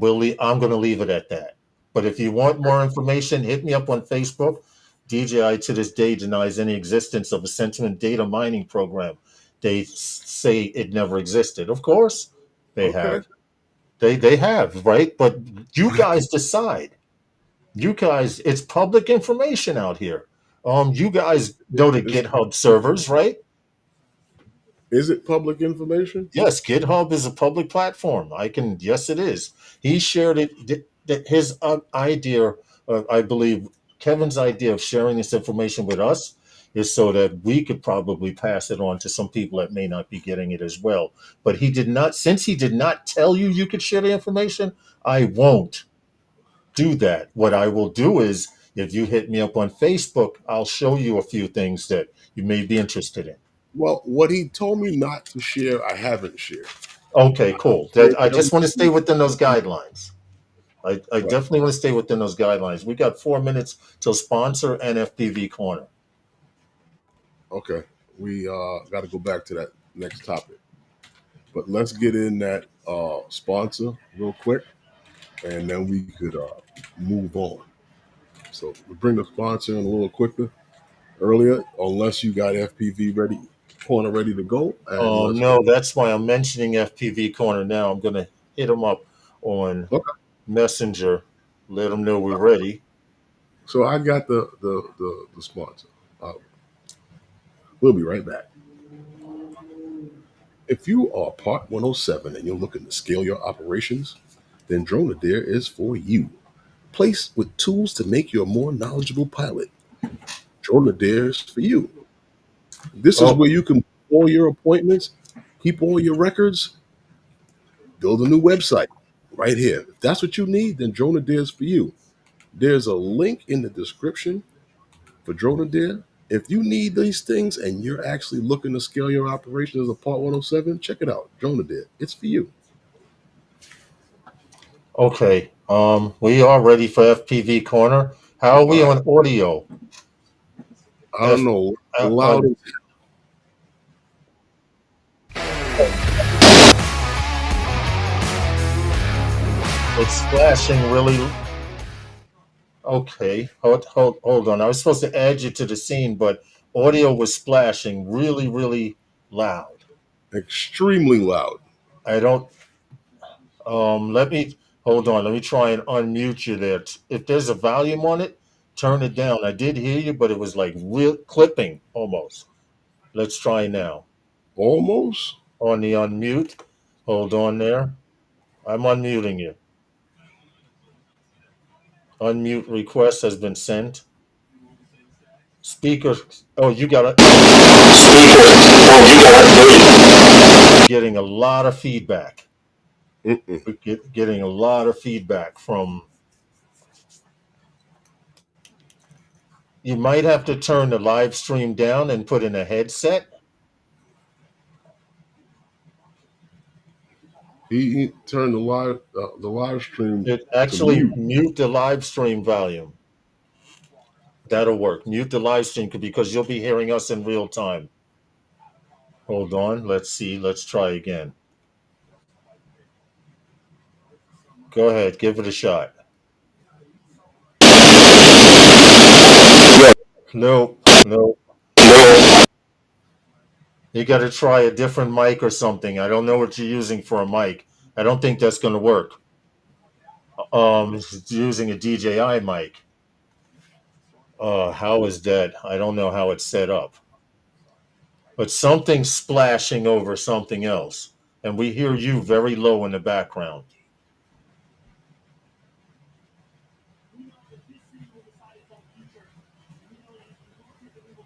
going to leave it at that. But if you want more information, hit me up on Facebook. DJI to this day denies any existence of a sentiment data mining program. They say it never existed. Of course, they Okay, have. They have, right? But you guys decide. You guys, it's public information out here. You guys know the is GitHub servers, right? is it public information? Yes, GitHub is a public platform. Yes, it is. He shared it. His idea, I believe, Kevin's idea of sharing this information with us is so that we could probably pass it on to some people that may not be getting it as well. But since he did not tell you you could share the information, I won't do that. What I will do is, if you hit me up on Facebook, I'll show you a few things that you may be interested in. Well, what he told me not to share, I haven't shared. Okay, cool. Shared I just want to stay everything. within those guguidelines. I Right. definitely want to stay within those guidelines. We got 4 minutes till sponsor and FPV Corner. Okay. We got to go back to that next topic, but let's get in that sponsor real quick, and then we could move on. So we bring the sponsor in a little quicker earlier, unless you got FPV corner ready to go, and let's No, go. that's why I'm mentioning FPV Corner now. I'm going to hit them up on Okay. Messenger, let them know we're ready. So I got the sponsor. We'll be right back. If you are Part 107 and you're looking to scale your operations, then Dronadare is for you. Placed with tools to make you a more knowledgeable pilot, Dronadare is for you. This is Oh, where you can book all your appointments, keep all your records, build a new website right here. If that's what you need, then Dronadare is for you. There's a link in the description for Dronadare. If you need these things and you're actually looking to scale your operation as a Part 107, check it out. Dronadare. It's for you. okay. We are ready for FPV Corner. How are we All right. on audio? I don't know. Uh, Loud. It's splashing really. Okay, hold on. I was supposed to add you to the scene, but audio was splashing really, really loud. Extremely loud. I don't. Let me hold on. Let me try and unmute you there. If there's a volume on it, turn it down. I did hear you, but it was like real clipping almost. Let's try now. Almost. On the unmute. Hold on there. I'm unmuting you. Unmute request has been sent. Speaker. Oh, you got it. Getting a lot of feedback. Mm-mm. We're getting a lot of feedback from. You might have to turn the live stream down and put in a headset. He turned the live stream It to actually mute. mute the live stream volume. That'll work. Mute the live stream because you'll be hearing us in real time. Hold on. Let's see. Let's try again. Go ahead. Give it a shot. No. No. You got to try a different mic or something. I don't know what you're using for a mic. I don't think that's going to work. Using a DJI mic. How is that? I don't know how it's set up. But something's splashing over something else. And we hear you very low in the background.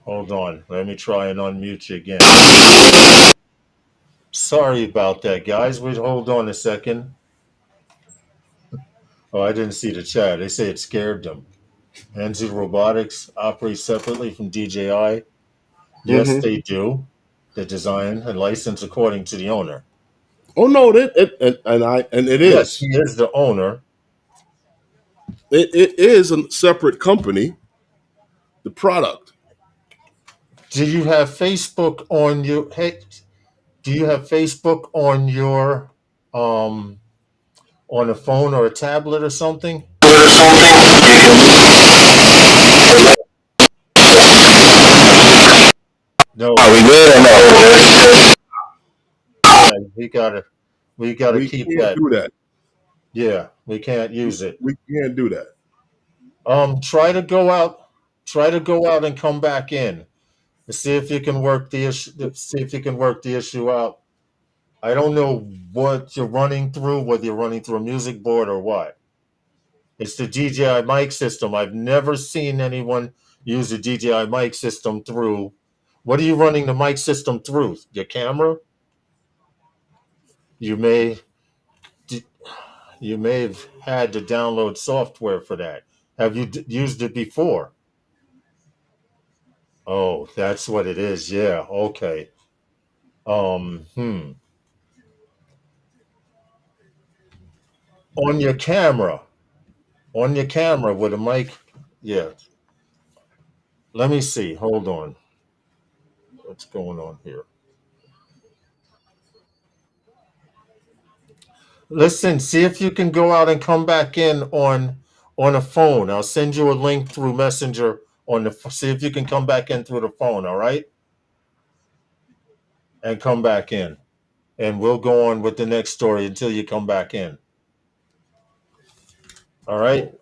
Hold on. Let me try and unmute you again. Sorry about that, guys. Wait, hold on a second. Oh, I didn't see the chat. They say it scared them. Anzu Robotics operates separately from DJI. Yes, Mm-hmm. they do. They're designed and licensed according to the owner. Oh no, and it Yes, he is. is the owner. It is a separate company. The product. Do you have Facebook on your? Hey, do you have Facebook um on a phone or a tablet or something? No. Are we good or no? Yeah, we gotta We keep can't that. do that. Yeah, we can't use it. We can't do that. Try to go out. Try to go out and come back in. See if you can work the issue. See if you can work the issue out. I don't know what you're running through, whether you're running through a music board or what. It's the DJI mic system. I've never seen anyone use the DJI mic system through. What are you running the mic system through? Your camera? You may you may have had to download software for that. Have you used it before? Oh, that's what it is. Yeah. Okay. Um. Hmm. On your camera. On your camera with a mic. Yeah. Let me see. Hold on. What's going on here? Listen, see if you can go out and come back in on a phone. I'll send you a link through Messenger on the. See if you can come back in through the phone. All right, and come back in, and we'll go on with the next story until you come back in. All right.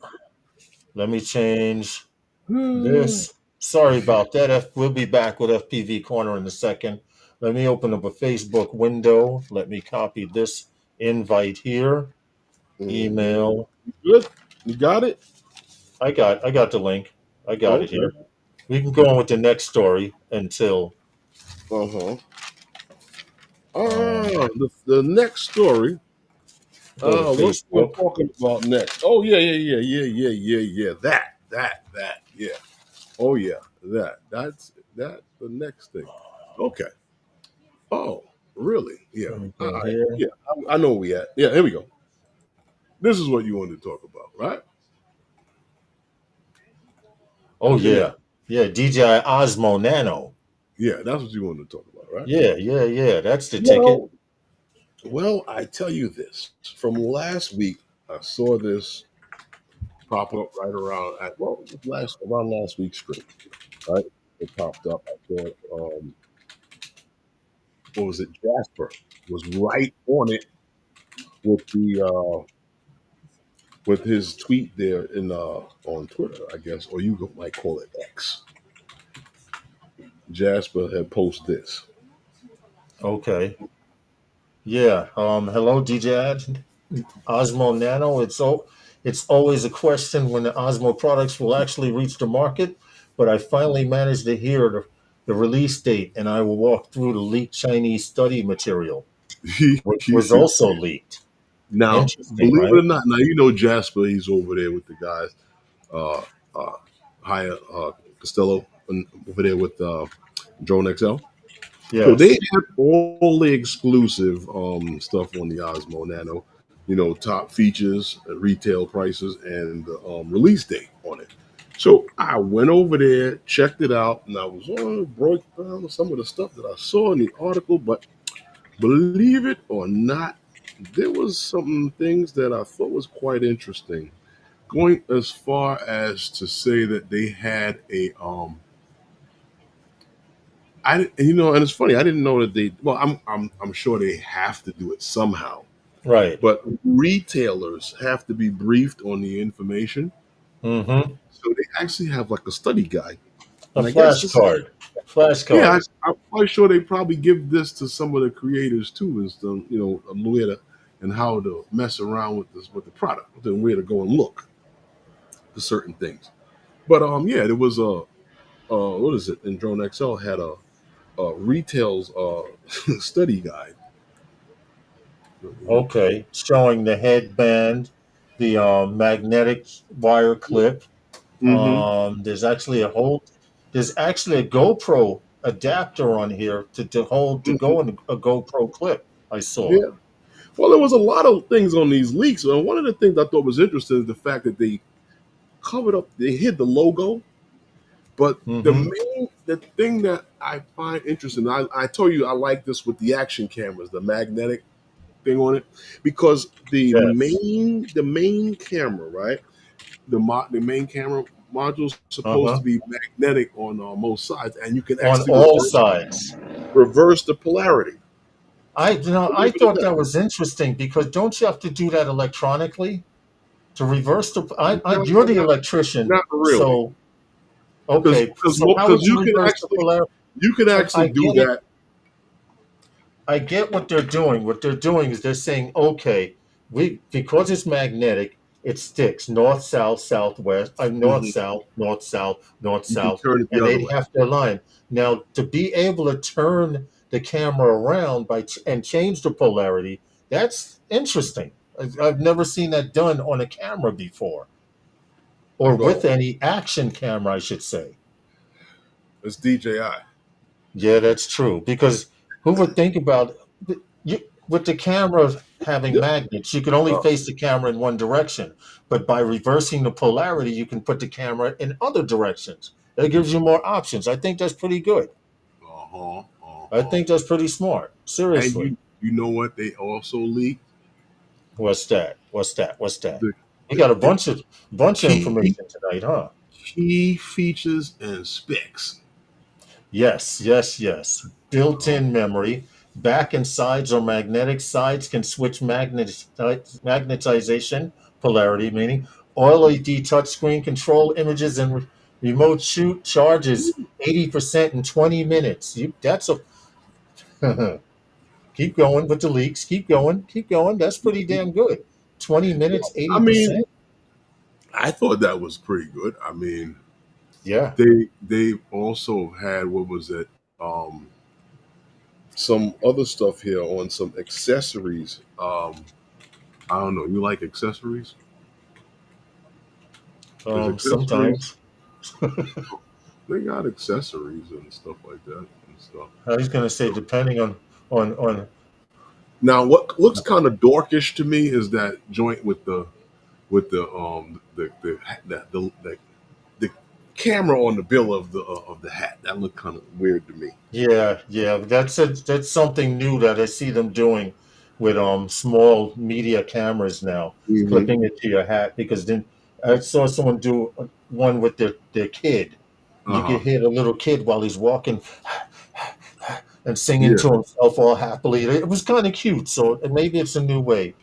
Let me change this. Sorry about that. We'll be back with FPV Corner in a second. Let me open up a Facebook window. Let me copy this invite here. Mm-hmm. Email. Good. You got it. I got the link. I got it Okay. here. We can go on with the next story until Uh-huh. um, The next story. go to What we're Facebook. talking about next? Oh yeah. That. Yeah. Oh yeah. That's the next thing. Okay. Oh, really? Yeah. Let me All go right. here. Yeah. I know where we at. Yeah. Here we go. This is what you wanted to talk about, right? Oh The next. yeah, yeah. DJI Osmo Nano. Yeah, that's what you wanted to talk about, right? Yeah. That's the ticket. Well, I tell you this from last week. I saw this pop up right around at around last week's stream. Right, it popped up. I saw what was it? Jasper was right on it with the with his tweet there in on Twitter, I guess, or you might call it X. Jasper had posted this. Okay. Yeah. Hello, DJI Osmo Nano. It's always a question when the Osmo products will actually reach the market, but I finally managed to hear the release date, and I will walk through the leaked Chinese study material, which was also leaked. Now, Interesting, believe it right? or not, now you know Jasper. He's over there with the guys, uh, Haya Costello, over there with Drone XL. So they Yes. have all the exclusive stuff on the Osmo Nano. You know, top features, retail prices, and the release date on it. So I went over there, checked it out, and I was on broke down some of the stuff that I saw in the article. But believe it or not, there was some things that I thought was quite interesting. Going as far as to say that they had a and it's funny. I didn't know that they. Well, I'm sure they have to do it somehow. Right. But retailers have to be briefed on the information, Mm-hmm. so they actually have like a study guide. A And I guess this is flashcard. yeah. Flashcard. I'm quite sure they probably give this to some of the creators too, and stuff. You know, on where to and how to mess around with this with the product, and where to go and look for certain things. But yeah, there was a what is it? And Drone XL had a retail's study guide. Okay. Showing the headband, the magnetic wire clip. Mm-hmm. There's actually a GoPro adapter on here to hold to Mm-hmm. go in a GoPro clip. I saw. Yeah. Well, there was a lot of things on these leaks. And one of the things I thought was interesting is the fact that they covered up, they hid the logo. But Mm-hmm. the thing that I find interesting, I told you I like this with the action cameras, the magnetic thing on it, because Yes. the main camera, right? The main camera module is supposed to Uh-huh. be magnetic on most sides, and you can On actually all sides. reverse the polarity. I Believe it or thought not. that was interesting because don't you have to do that electronically to reverse the No, you're the electrician, not really, so okay. So how because would you reverse the polarity? you can I, actually I do get it. that. I get what they're doing. What they're doing is they're saying, okay, we because it's magnetic, it sticks north, south, southwest, north, Mhm. south, north, south, north, You can south, turn it the and other they way. have to align. Now, to be able to turn the camera around and change the polarity, that's interesting. I've never seen that done on a camera before, or with Well, any action camera, I should say. it's DJI. Yeah, that's true. Because who would think about you with the camera having Yep. magnets, you can only Uh face the camera in one direction. But by reversing the polarity, you can put the camera in other directions. That gives you more options. I think that's pretty good. huh. I think that's pretty smart. And Seriously. you know what? They also leaked What's that? What's that? What's that? the We got a the bunch of key information tonight, huh? key features and specs. Yes, yes, yes. Um, Built-in memory. Back and sides or magnetic sides can switch magnetization, polarity meaning. OLED touchscreen control images and remote shoot charges 80% in 20 minutes. That's a keep going with the leaks. Keep going. Keep going. That's pretty damn good. 20 minutes, I mean, 80%. I thought that was pretty good. I mean, Yeah. they also had what was it? Some other stuff here on some accessories. I don't know. You like accessories? There's accessories. Sometimes. They got accessories and stuff like that and stuff. I was gonna say depending on Now, what looks kind of dorkish to me is that joint with the camera on the bill of the hat. That looked kind of weird to me. yeah, yeah, that's something new that I see them doing. with small media cameras now, Hmm. clipping it to your hat. Because then I saw someone do one with their kid. You Uh-huh. could hear the little kid while he's walking and singing Yeah. to himself all happily. It was kind of cute. So maybe it's a new way.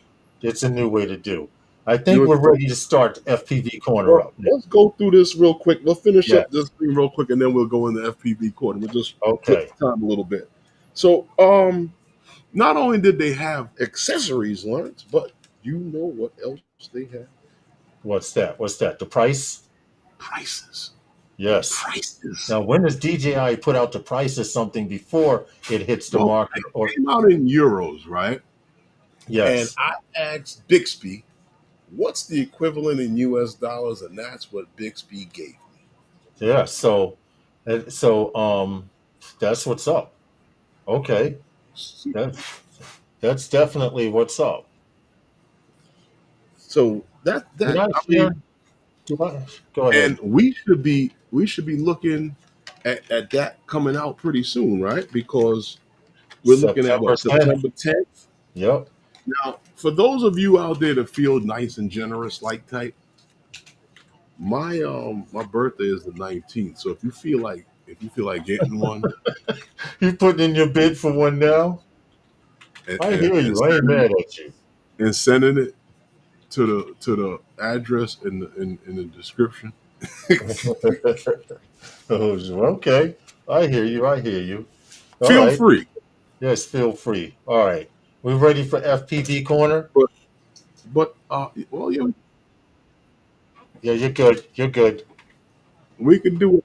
It's a new way to do. I think You we're ready to start FPV Corner well, up now. let's go through this real quick. We'll finish Yeah. up this thing real quick, and then we'll go into FPV Corner. We'll just flip Okay. the time a little bit. So, not only did they have accessories, Lawrence, but you know what else they have? What's that? What's that? The price? Prices. Yes. Prices. Now, when does DJI put out the price of something before it hits the Well, market? Or they came out in euros, right? And yes, I asked Bixby, what's the equivalent in US dollars? And that's what Bixby gave me. yeah. So that's what's up. Okay, that that's definitely what's up. So Did I I mean, share? Did I? Go and ahead. we should be looking at that coming out pretty soon, right? Because we're looking at September what, 10th. September 10th. Yep. Now, for those of you out there that feel nice and generous like type, my birthday is the 19th. So if you feel like getting one You putting in your bid for one now? and, I and, hear and you. I ain't sending mad at you. and sending it to the address in the description, Okay. I hear you. I hear you. All feel right. free. Yes, feel free. All right. We ready for FPV Corner? But well, yeah, Yeah, you're good. You're good. we could do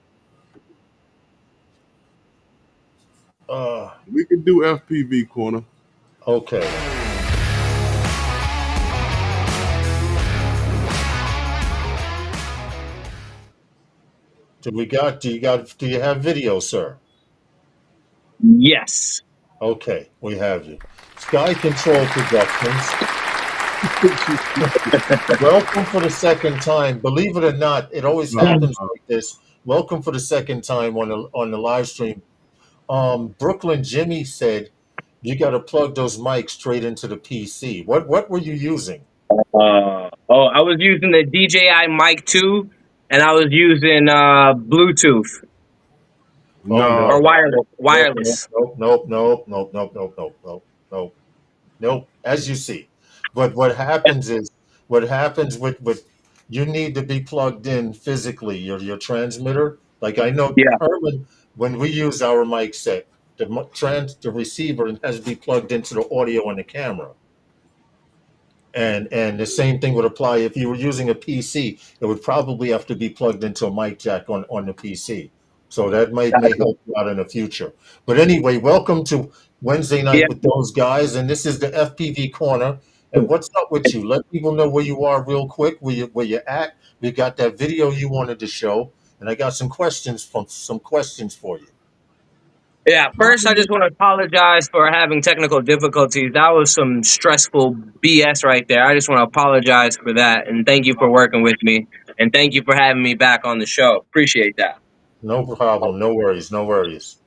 Uh, we could do FPV corner. okay. Do you have video, sir? Yes. Okay, we have you. Sky Control Productions. Welcome for the second time. Believe it or not, it always happens like this. Welcome for the second time on the live stream. Brooklyn Jimmy said you got to plug those mics straight into the PC. What were you using? I was using the DJI Mic 2 and I was using Bluetooth Oh No, or no. wireless. Nope, nope, Wireless. nope, nope, nope, nope, nope, nope, nope, nope, nope, nope. As you see, but what happens with you need to be plugged in physically. Your transmitter, like I know Yeah. Herman, when we use our mic set, the receiver has to be plugged into the audio on the camera. And the same thing would apply if you were using a PC. It would probably have to be plugged into a mic jack on the PC. So that may help you out in the future. But anyway, welcome to Wednesday Yeah. night with those guys, and this is the FPV Corner. And what's up with you? Let people know where you are real quick, where you're at. We got that video you wanted to show, and I got some questions for you. Yeah. First, I just want to apologize for having technical difficulties. That was some stressful BS right there. I just want to apologize for that. And thank you for working with me. And thank you for having me back on the show. Appreciate that. No problem. No worries. No worries.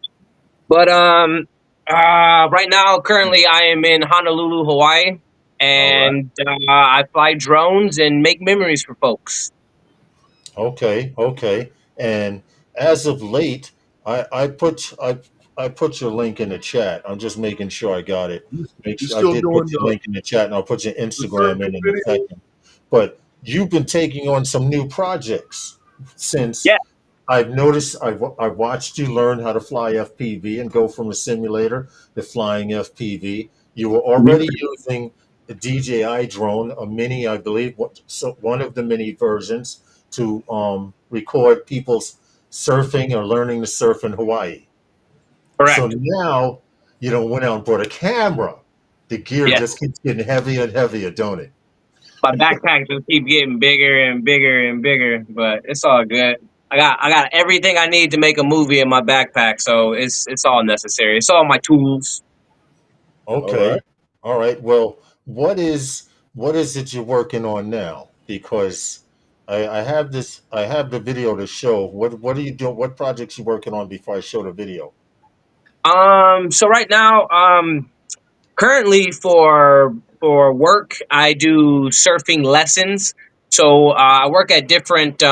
But right now, currently, I am in Honolulu, Hawaii, All right. and I fly drones and make memories for folks. Okay, okay. And as of late, I put your link in the chat. I'm just making sure I got it. Make you're sure I still did put doing your link in the chat, and I'll put your the Instagram circle in a video. second. But you've been taking on some new projects since Yeah, I've noticed. I've watched you learn how to fly FPV and go from a simulator to flying FPV. You were already using a DJI drone, a mini, I believe, so one of the mini versions to record people's surfing or learning to surf in Hawaii. So correct. now you don't went out and bought a camera. The gear Yeah, just keeps getting heavier and heavier, don't it? my backpack just keep getting bigger and bigger and bigger, but it's all good. I got everything I need to make a movie in my backpack, so it's all necessary. It's all my tools. All right. Okay. All right. Well, what is it you're working on now? Because I have the video to show. What are you doing? What projects you working on before I show the video? So right now, Currently, for work, I do surfing lessons. So I work at different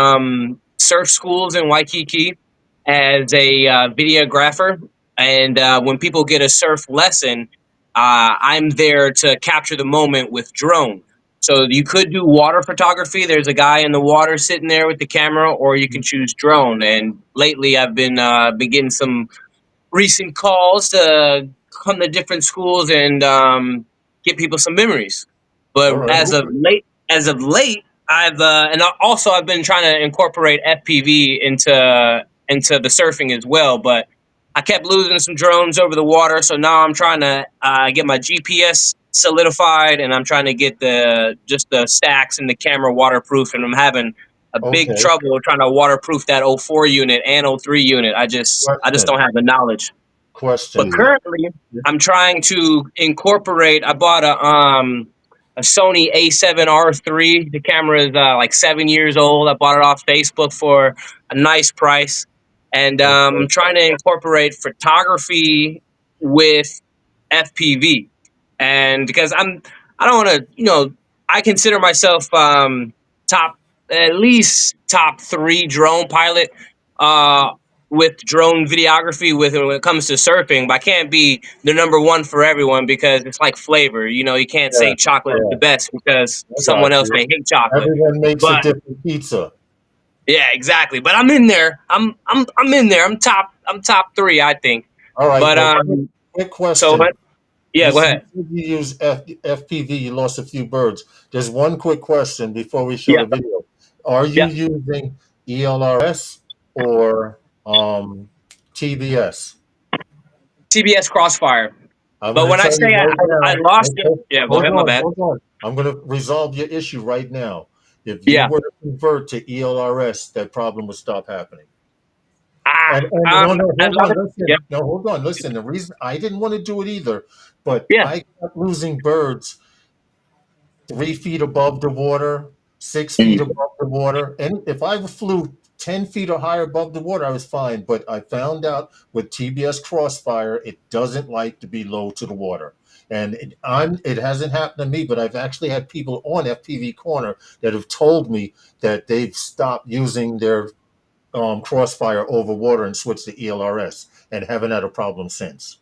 surf schools in Waikiki as a videographer. And when people get a surf lesson, I'm there to capture the moment with drone. So you could do water photography. There's a guy in the water sitting there with the camera, or you can choose drone. And lately, I've been getting some recent calls to come to different schools and get people some memories. All But right. as of late, also I've been trying to incorporate FPV into the surfing as well. But I kept losing some drones over the water, so now I'm trying to get my GPS solidified, and I'm trying to get the stacks and the camera waterproof, and I'm having a big Okay. trouble trying to waterproof that '04 unit and '03 unit. I just Question. don't have the knowledge. But Question. currently, I'm trying to incorporate. I bought a Sony A7R III. The camera is like 7 years old. I bought it off Facebook for a nice price, and I'm Okay. trying to incorporate photography with FPV. And because I don't want to, I consider myself top at least top three drone pilot. With drone videography when it comes to surfing, but I can't be the number one for everyone because it's like flavor. You can't Yeah. say chocolate is the Yeah. best because I got someone else you. may hate chocolate. Everyone makes a But different pizza. yeah, exactly. But I'm in there. I'm in there. I'm top three, I think. All right. But Well, quick so question. yeah, You go said ahead. you use FPV, you lost a few birds. There's one quick question before we show Yeah, the video. Are you yeah. using ELRS or TBS? CBS Crossfire. I'm But going to when I tell you say right I now. lost it, Okay, yeah, go hold ahead. My on, bad. hold on. I'm going to resolve your issue right now. If you Yeah. were to convert to ELRS, that problem would stop happening. Ah, And no, no, I'd hold love on, it. Yeah, listen. No, hold on, listen. The reason I didn't want to do it either, but yeah. I kept losing birds 3 feet above the water, 6 feet Mm. above the water. And if I flew 10 feet or higher above the water, I was fine. But I found out with TBS Crossfire, it doesn't like to be low to the water. And it hasn't happened to me, but I've actually had people on FPV Corner that have told me that they've stopped using their Crossfire over water and switched to ELRS and haven't had a problem since.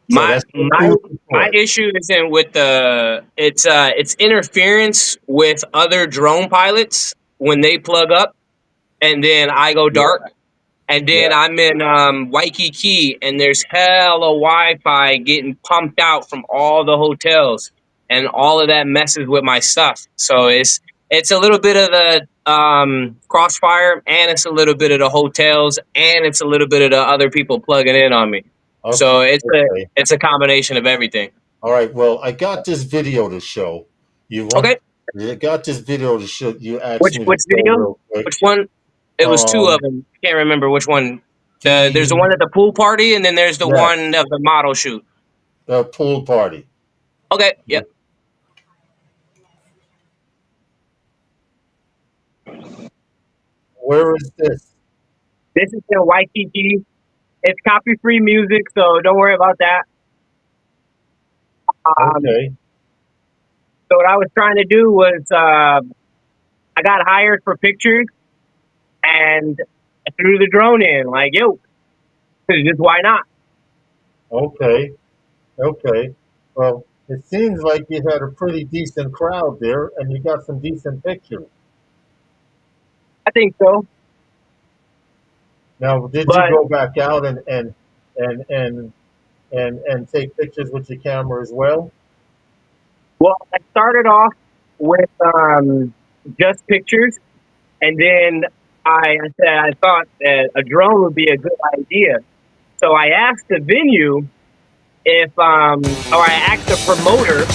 So My that's what my you're looking my for. issue isn't with it's interference with other drone pilots when they plug up and then I go Yeah, dark. And then yeah. I'm in Waikiki, and there's hella Wi-Fi getting pumped out from all the hotels, and all of that messes with my stuff. So it's a little bit of the crossfire, and it's a little bit of the hotels, and it's a little bit of the other people plugging in on me. Okay. So it's a Okay. it's a combination of everything. All right. Well, I got this video to show. You want? Okay, You got this video to show. You asked which me to which show video? real quick. Which one? It was two of Um, them. Can't remember which one. There's the the one at the pool party, and then there's the Yes, one of the model shoot. the pool party. Okay, yeah. Where is this? This is in Waikiki. It's copy-free music, so don't worry about that. Um, Okay. so what I was trying to do was I got hired for pictures, and I threw the drone in. Like, yo, 'cause just why not? Okay. Okay. Well, it seems like you had a pretty decent crowd there, and you got some decent pictures. I think so. Now, did you But go back out and and and take pictures with your camera as well? well, I started off with just pictures, and then I said I thought that a drone would be a good idea. So I asked the venue if or I asked the promoter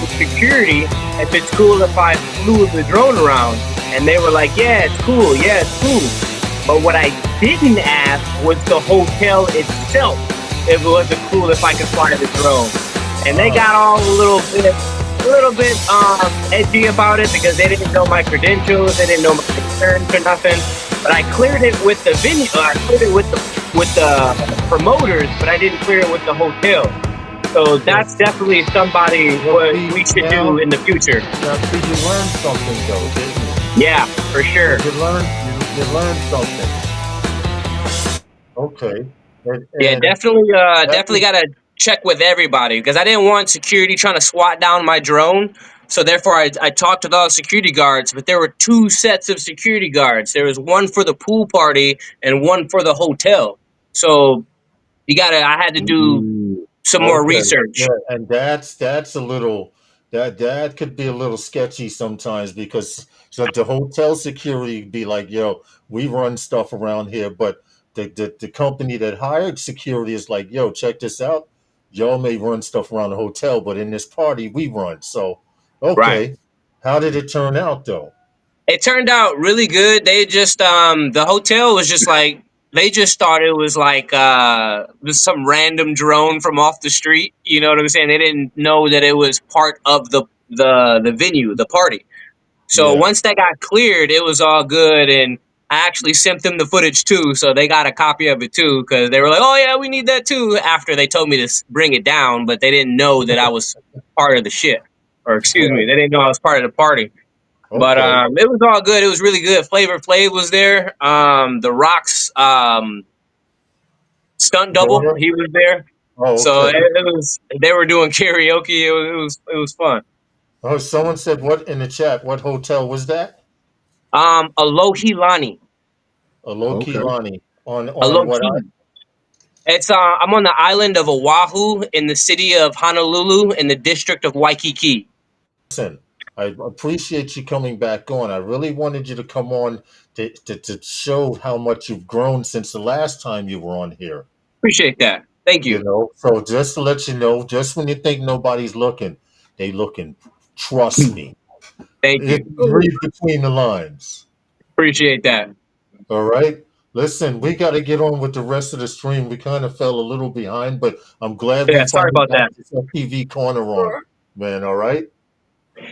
with security if it's cool if I flew the drone around, and they were like, yeah, it's cool, yeah, it's cool. But what I didn't ask was the hotel itself if it wasn't cool if I could fly the drone, and they got all a little bit edgy about it because they didn't know my credentials, they didn't know my concerns or nothing. But I cleared it with the venue, I cleared it with the promoters, but I didn't clear it with the hotel. So that's definitely somebody Well, what see, we should now, do in the future. now, see, you learned something though, didn't you? Yeah, for sure. You learned something. Okay, Yeah, and definitely. that Definitely got to check with everybody because I didn't want security trying to swat down my drone. So therefore, I talked to the security guards, but there were two sets of security guards. There was one for the pool party and one for the hotel. So I had to do Ooh, some more Okay, research. yeah, and that's a little that could be a little sketchy sometimes because so the hotel security be like, yo, we run stuff around here, but the company that hired security is like, yo, check this out. Y'all may run stuff around the hotel, but in this party we run. So, Right. okay, how did it turn out though? It turned out really good. They just the hotel was just like they just thought it was like just some random drone from off the street. You know what I'm saying? They didn't know that it was part of the venue, the party. So Yeah. once that got cleared, it was all good, and I actually sent them the footage too, so they got a copy of it too, because they were like, "Oh yeah, we need that too." After they told me to bring it down, but they didn't know that I was part of the shit, or excuse me, Right. they didn't know I was part of the party. But Okay. it was all good. It was really good. Flavor Flav was there. The Rock's stunt double, Daughter? he was there. Oh, So okay. it was. They were doing karaoke. It was fun. Oh, someone said what in the chat? What hotel was that? Alohilani. Loki okay. Lani on what Alohi. It's I'm on the island of Oahu in the city of Honolulu in the district of Waikiki. listen, I appreciate you coming back on. I really wanted you to come on to show how much you've grown since the last time you were on here. Appreciate that. Thank You you. know, so just to let you know, just when you think nobody's looking, they looking. Trust me. Thank you. Read between the lines. Appreciate that. All right. Listen, we got to get on with the rest of the stream. We kind of fell a little behind, but I'm glad we Yeah, sorry finally about got that. this FPV corner on, man. All right.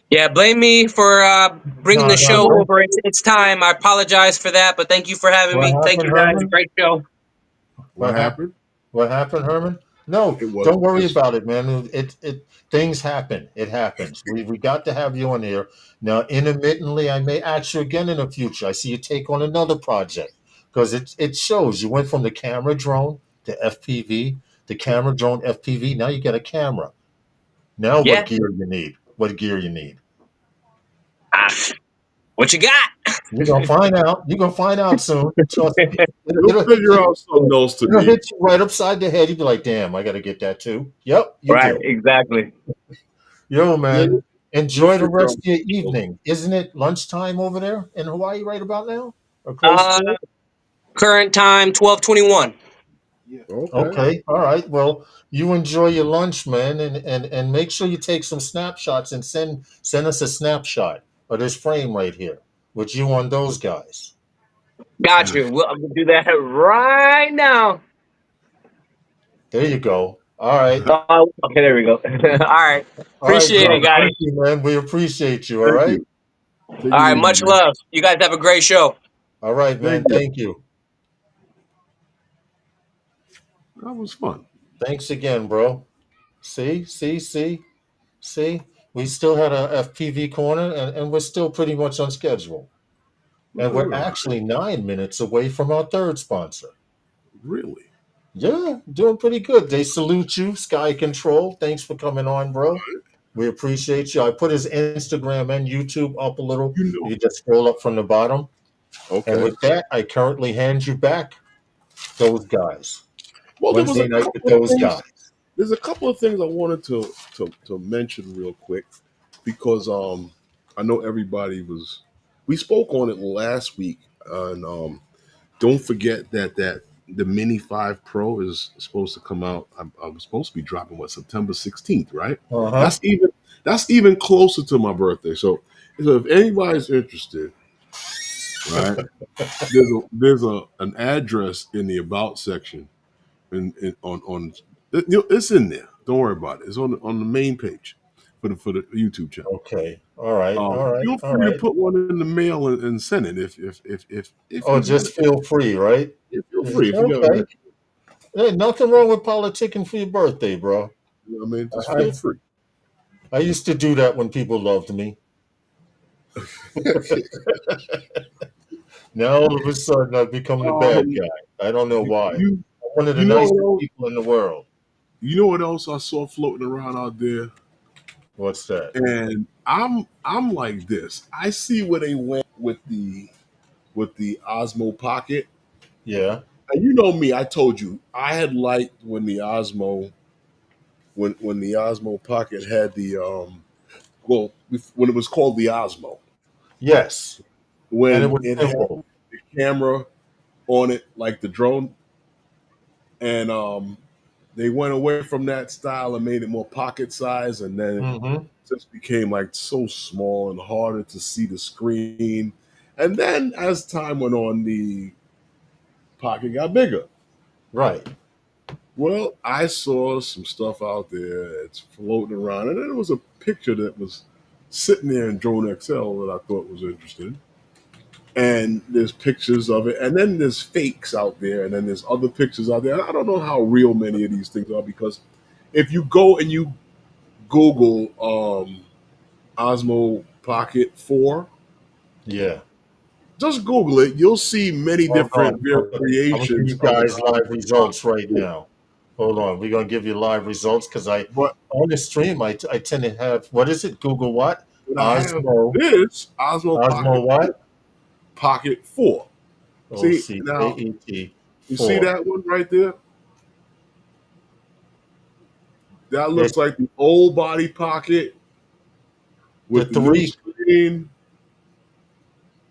Yeah, blame me for bringing No, the no, show don't. over. It's time. I apologize for that, but thank you for having What me. Thank happened, you guys. Herman? Great show. What happened? What happened, Herman? No, It was don't worry just about it, man. It things happen. It happens. We got to have you on here. Now, intermittently, I may ask you again in the future. I see you take on another project because it shows you went from the camera drone to FPV, the camera drone FPV. Now you got a camera. Now, what Yeah. gear you need? What gear you need? Ah, what you got? You're gonna find out. You're gonna find out soon. Trust me. you'll figure out something else to It'll need. hit you right upside the head. You'll be like, "Damn, I got to get that too." Yep, you Right. do. Exactly. Yo, Yeah, man, you'll enjoy the figure out rest of your something else. evening. Isn't it lunchtime over there in Hawaii right about now? Or close Uh, to it? Current time 12:21. Okay. Okay, all right. Well, you enjoy your lunch, man, and make sure you take some snapshots and send us a snapshot of this frame right here with you on those guys. Got you. I'm gonna do that right now. There you go. All right. Okay, there we go. All right. All right, Appreciate bro. it, guys. Thank you, man. We appreciate you. All Thank right. you. Take All it right. easy, Much man. love. You guys have a great show. All right, man. Thank you. Thank you. That was fun. Thanks again, bro. See, we still had a FPV corner, and we're still pretty much on schedule. And we're All right. actually 9 minutes away from our third sponsor. Really? Yeah, doing pretty good. They salute you, Sky Control. Thanks for coming on, bro. We appreciate you. I put his Instagram and YouTube up a little. You know. You just scroll up from the bottom. And Okay. with that, I currently hand you back those guys. Well, there was Wednesday a night with couple of those things. guys. There's a couple of things I wanted to mention real quick because I know everybody was. We spoke on it last week, and don't forget that the Mini 5 Pro is supposed to come out. I'm supposed to be dropping September 16th, right? Uh huh. That's even closer to my birthday. So if anybody's interested, right? There's an address in the about section on it's in there. Don't worry about it. It's on the main page for the YouTube channel. Okay. All right. All right. Feel All free to right. put one in the mail and send it if Oh, you got just feel free, right? feel free if you got Okay. Hey, nothing wrong with politicking for your birthday, bro. You know what I mean? Just I, feel free. I used to do that when people loved me. Now all of a sudden I've become the bad um, guy. I don't know you, why. you I'm one of the you know nicest what else? people in the world. You know what else I saw floating around out there? What's that? And I'm like this. I see where they went with the Osmo Pocket. Yeah. And you know me, I told you I had liked when the Osmo Pocket had the when it was called the Osmo, Yes. And it when was it had simple. the camera on it like the drone, and they went away from that style and made it more pocket size, and then it Mm-hmm. just became like so small and harder to see the screen. And then as time went on, the pocket got bigger. Right. Well, I saw some stuff out there that's floating around, and there was a picture that was sitting there in Drone XL that I thought was interesting. And there's pictures of it, and then there's fakes out there, and then there's other pictures out there. I don't know how real many of these things are, because if you go and you Google Osmo Pocket 4, Yeah. just Google it, you'll see many Hold different on. I'm gonna give variations you of the guys live Osmo Pocket results right 4. now. Hold on. We're gonna give you live results because I But on the stream I tend to have what is it? Google what? what I have Osmo is Osmo Osmo Pocket what? Pocket 4. See now, OCAET you see 4. that one right there? That It's looks like the old body pocket the with the new three. screen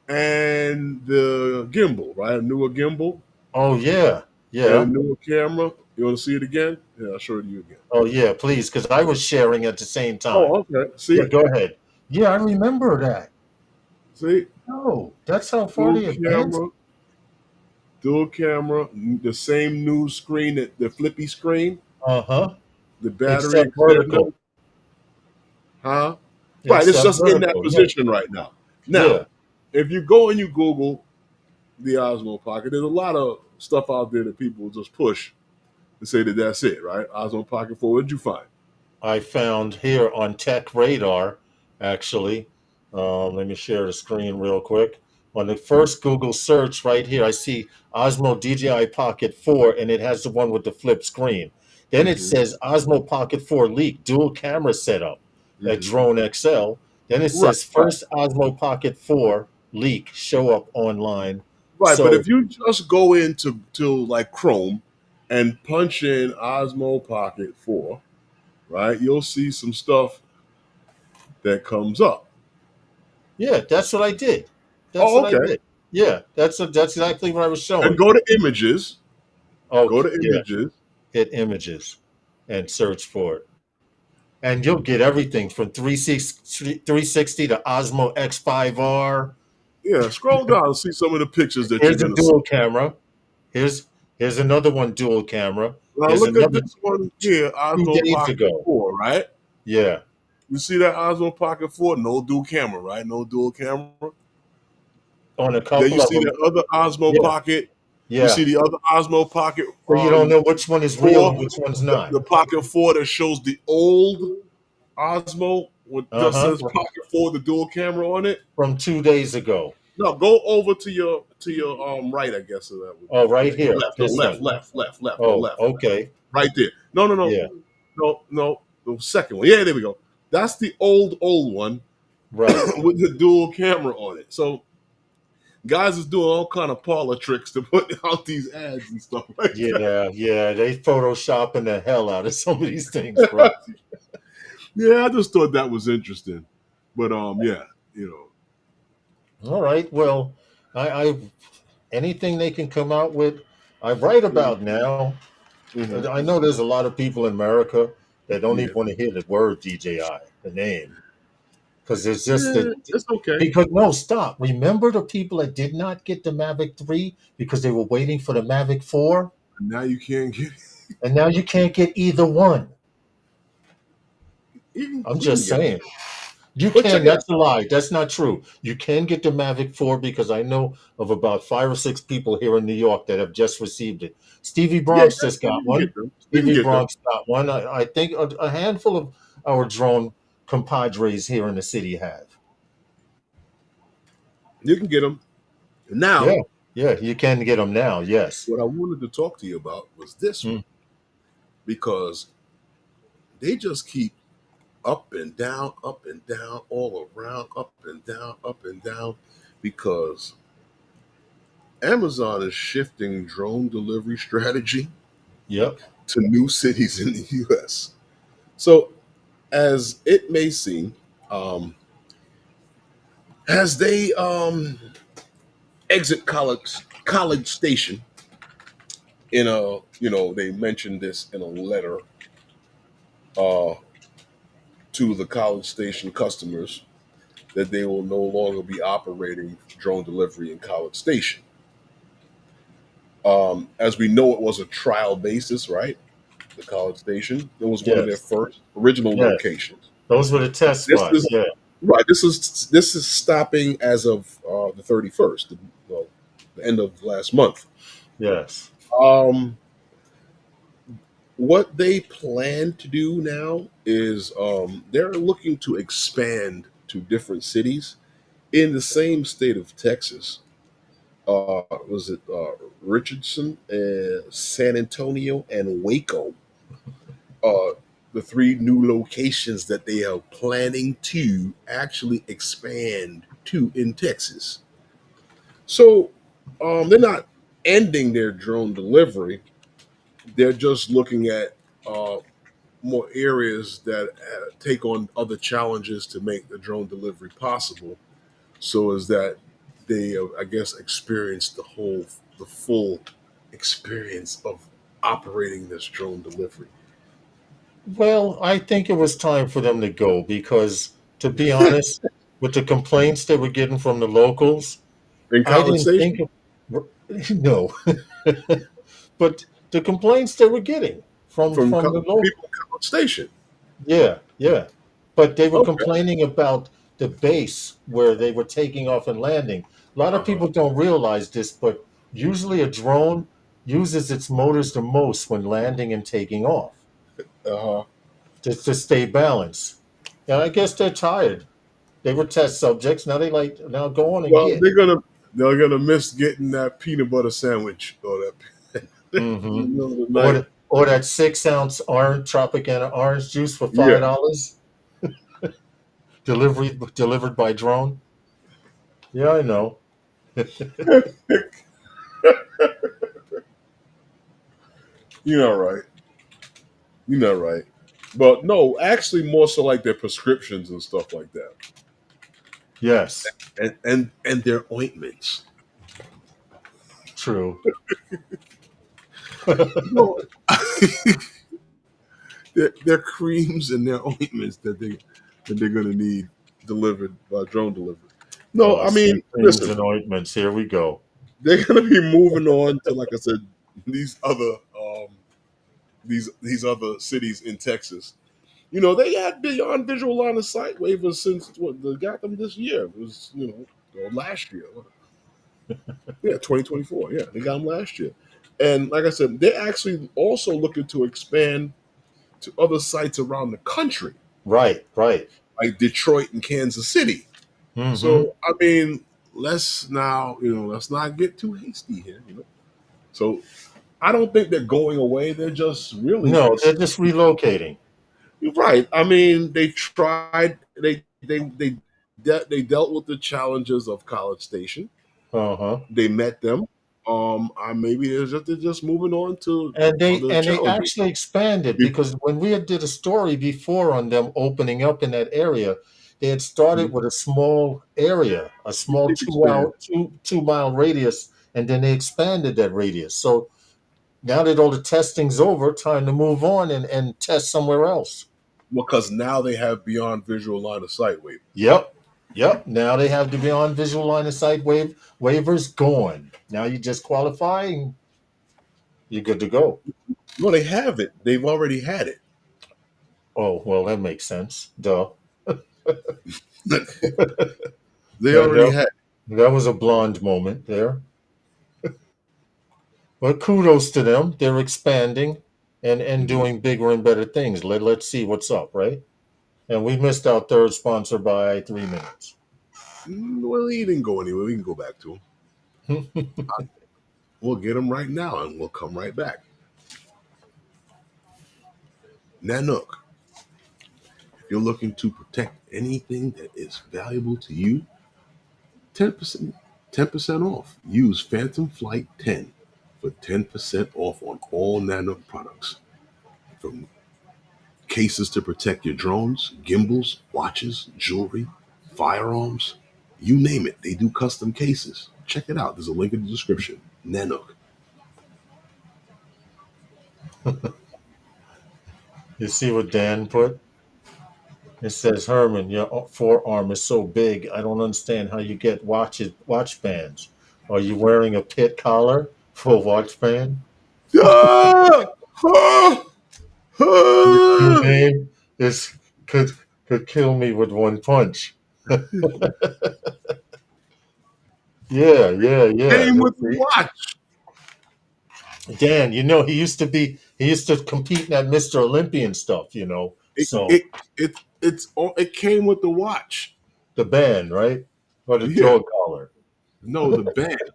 and the gimbal, right? A newer gimbal Oh yeah. and a Yeah. newer camera. You want to see it again? Yeah, I'll show it to you again. Oh yeah, please, because I was sharing at the same time. Oh, okay. Yeah, See, go ahead. Yeah, I remember that. see, Oh, that's how far dual they advanced. camera, dual camera, the same new screen, the flippy screen, Uh-huh. the battery Except vertical. extender, huh? Right, it's Except just in that vertical. Yeah. position right now. Now, Yeah. if you go and you Google the Osmo Pocket, there's a lot of stuff out there that people just push and say that that's it, right? Osmo Pocket 4, what did you find? I found here on Tech Radar, actually. Let me share the screen real quick. On the first Google search right here, I see Osmo DJI Pocket 4, and it has the one with the flip screen. Then it Mm-hmm. says Osmo Pocket 4 leak, dual camera setup at Mm-hmm. Drone XL. Then it Right, says right, first Osmo Pocket 4 leak show up online. right. But So, if you just go into like Chrome and punch in Osmo Pocket 4, right, you'll see some stuff that comes up. yeah, that's what I did. That's Oh, what I okay. did. Yeah, that's exactly what I was And showing. go to images. Go Okay, to yeah. images. Hit images and search for it. And you'll get everything from 360 to Osmo X5R. Yeah, scroll down and see some of the pictures that you're Here's a gonna see. dual camera. Here's another one dual camera. Now Here's look at another this one here, two Osmo days Pocket ago. 4, right? Yeah. You see that Osmo Pocket 4? No dual camera, right? No dual camera. On a Then you couple of see them. the other Osmo Yeah. Pocket. You Yeah. see the other Osmo Pocket So you don't know which one is real 4, and which one's not. the Pocket 4 that shows the old Osmo with just Uh-huh. says Pocket 4, the dual camera on it. From 2 days ago. No, go over to your right, I guess so that would Oh, be. right Go here. left, no This left, one. left, left, left, no Oh, left. okay. Right there. No, no, no. Yeah. No. The second one. Yeah, there we go. That's the old one Right. with the dual camera on it. So guys is doing all kind of parlor tricks to put out these ads and stuff like that. Yeah. They photoshopping the hell out of some of these things, bro. Yeah, I just thought that was interesting. But yeah, All right. Well, I anything they can come out with, I write about now. Mhm. I know there's a lot of people in America that don't Yeah. even want to hear the word DJI, the name, because it's just Yeah, the it's okay. because no stop. Remember the people that did not get the Mavic 3 because they were waiting for the Mavic 4, Now you can't get and now you can't get either one. you I'm can just get saying. You But check can. it out. That's a lie. That's not true. You can get the Mavic 4 because I know of about 5 or 6 people here in New York that have just received it. Stevie Yeah, Bronx just you got can one. get them. You can Stevie get them. Bronx got one. I think a handful of our drone compadres here in the city have. You can get them. Yeah. Now, Yeah. You can get them now. Yes. what I wanted to talk to you about was this one Mm. because they just keep up and down, all around, up and down, up and down, because Amazon is shifting drone delivery strategy Yep. to new cities in the US. So, as it may seem, as they exit College Station in a, they mentioned this in a letter uh, to the College Station customers that they will no longer be operating drone delivery in College Station. As we know, it was a trial basis, right? The College Station. It was one of their Yes. first original Yes. locations. Those were the test This spots. is Yeah. right. This is stopping as of the 31st, well, the end of last month. Yes. Um, what they plan to do now is they're looking to expand to different cities in the same state of Texas. Was it Richardson, San Antonio, and Waco? Uh, the three new locations that they are planning to actually expand to in Texas. So they're not ending their drone delivery. They're just looking at uh, more areas that take on other challenges to make the drone delivery possible. So is that they, I guess, experience the full experience of operating this drone delivery Well, I think it was time for them to go because, to be honest, with the complaints they were getting from the locals, in I College didn't think Station of no, but the complaints they were getting from the local, people in College Station. yeah, yeah, but they were Okay. complaining about the base where they were taking off and landing. A lot of Uh-huh. people don't realize this, but usually a drone uses its motors the most when landing and taking off Uh-huh. to stay balanced. And I guess they're tired. They were test subjects. Now they like now go on and Well, get. they're gonna miss getting that peanut butter sandwich or that in Mm-hmm. the middle of the night. Or that 6 ounce orange Tropicana orange juice for Yeah. $5 delivered by drone. Yeah, I know. You're not right. You're not right. But no, actually more so like their prescriptions and stuff like that. Yes, And their ointments. true. No, their creams and their ointments that they're gonna need delivered by drone delivery. No, I See, mean, creams listen, and ointments. Here we go. they're gonna be moving on to, like I said, these other these other cities in Texas. They had beyond visual line of sight waivers since what they got them this year. It was or last year. Yeah, 2024. Yeah, they got them last year. And like I said, they're actually also looking to expand to other sites around the country, Right, right. like Detroit and Kansas City. Mm-hmm. So I mean, let's not get too hasty here. So I don't think they're going away. They're just really No, they're just relocating. right. I mean, they tried. They dealt with the challenges of College Station. Uh huh. They met them. Maybe they're just moving on to And they other and they challenges. actually expanded Be- because when we had did a story before on them opening up in that area, they had started with a small area, a They small did two expand. hour two mile radius, and then they expanded that radius. So now that all the testing's over, time to move on and test somewhere else. Because now they have beyond visual line of sight wave. Yep. Yep. Now they have the beyond visual line of sight waivers going. Now you just qualify and you're good to go. No, they have it. They've already had it. Oh, well, that makes sense. Duh. They already had. That was a blonde moment there. But kudos to them. They're expanding and doing bigger and better things. Let's see what's up, right? And we missed our third sponsor by 3 minutes. Well, he didn't go anywhere. We can go back to him. We'll get him right now, and we'll come right back. Nanook. If you're looking to protect anything that is valuable to you, 10% off. Use Phantom Flight 10 for 10% off on all Nanook products. From cases to protect your drones, gimbals, watches, jewelry, firearms, you name it. They do custom cases. Check it out. There's a link in the description. Nanook. You see what Dan put? It says, Herman, your forearm is so big, I don't understand how you get watch bands. Are you wearing a pit collar for a watch band? Ah! Ah! Your Ah! name is could kill me with one punch. Yeah. Came with the watch. Dan, he used to compete in that Mr. Olympian stuff, So It came with the watch. the band, right? Or the Yeah. dog collar. No, the band.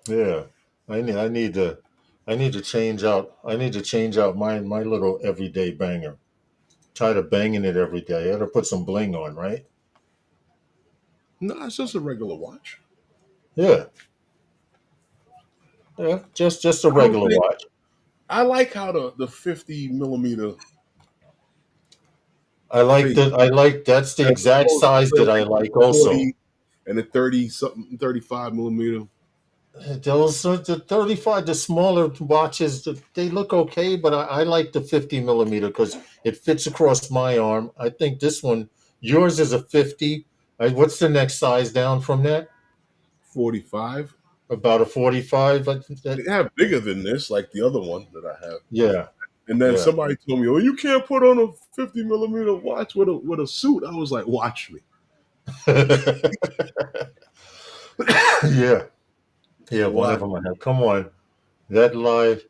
Yeah. I need to change out my little everyday banger. Tired of banging it every day. I gotta put some bling on, right? No, it's just a regular watch. Yeah. Yeah, just a regular watch. I like how the 50 millimeter. I like that's the exact size that I like also. And the 35 millimeter. Those the 35, the smaller watches, they look okay, but I like the 50 millimeter because it fits across my arm. I think this one, yours is a 50. What's the next size down from that? 45. About a 45. They have bigger than this, like the other one that I have. Yeah. And then somebody told me, "Oh, you can't put on a 50 millimeter watch with a suit." I was like, "Watch me." Yeah. Yeah, one of them I have. Come on. That live.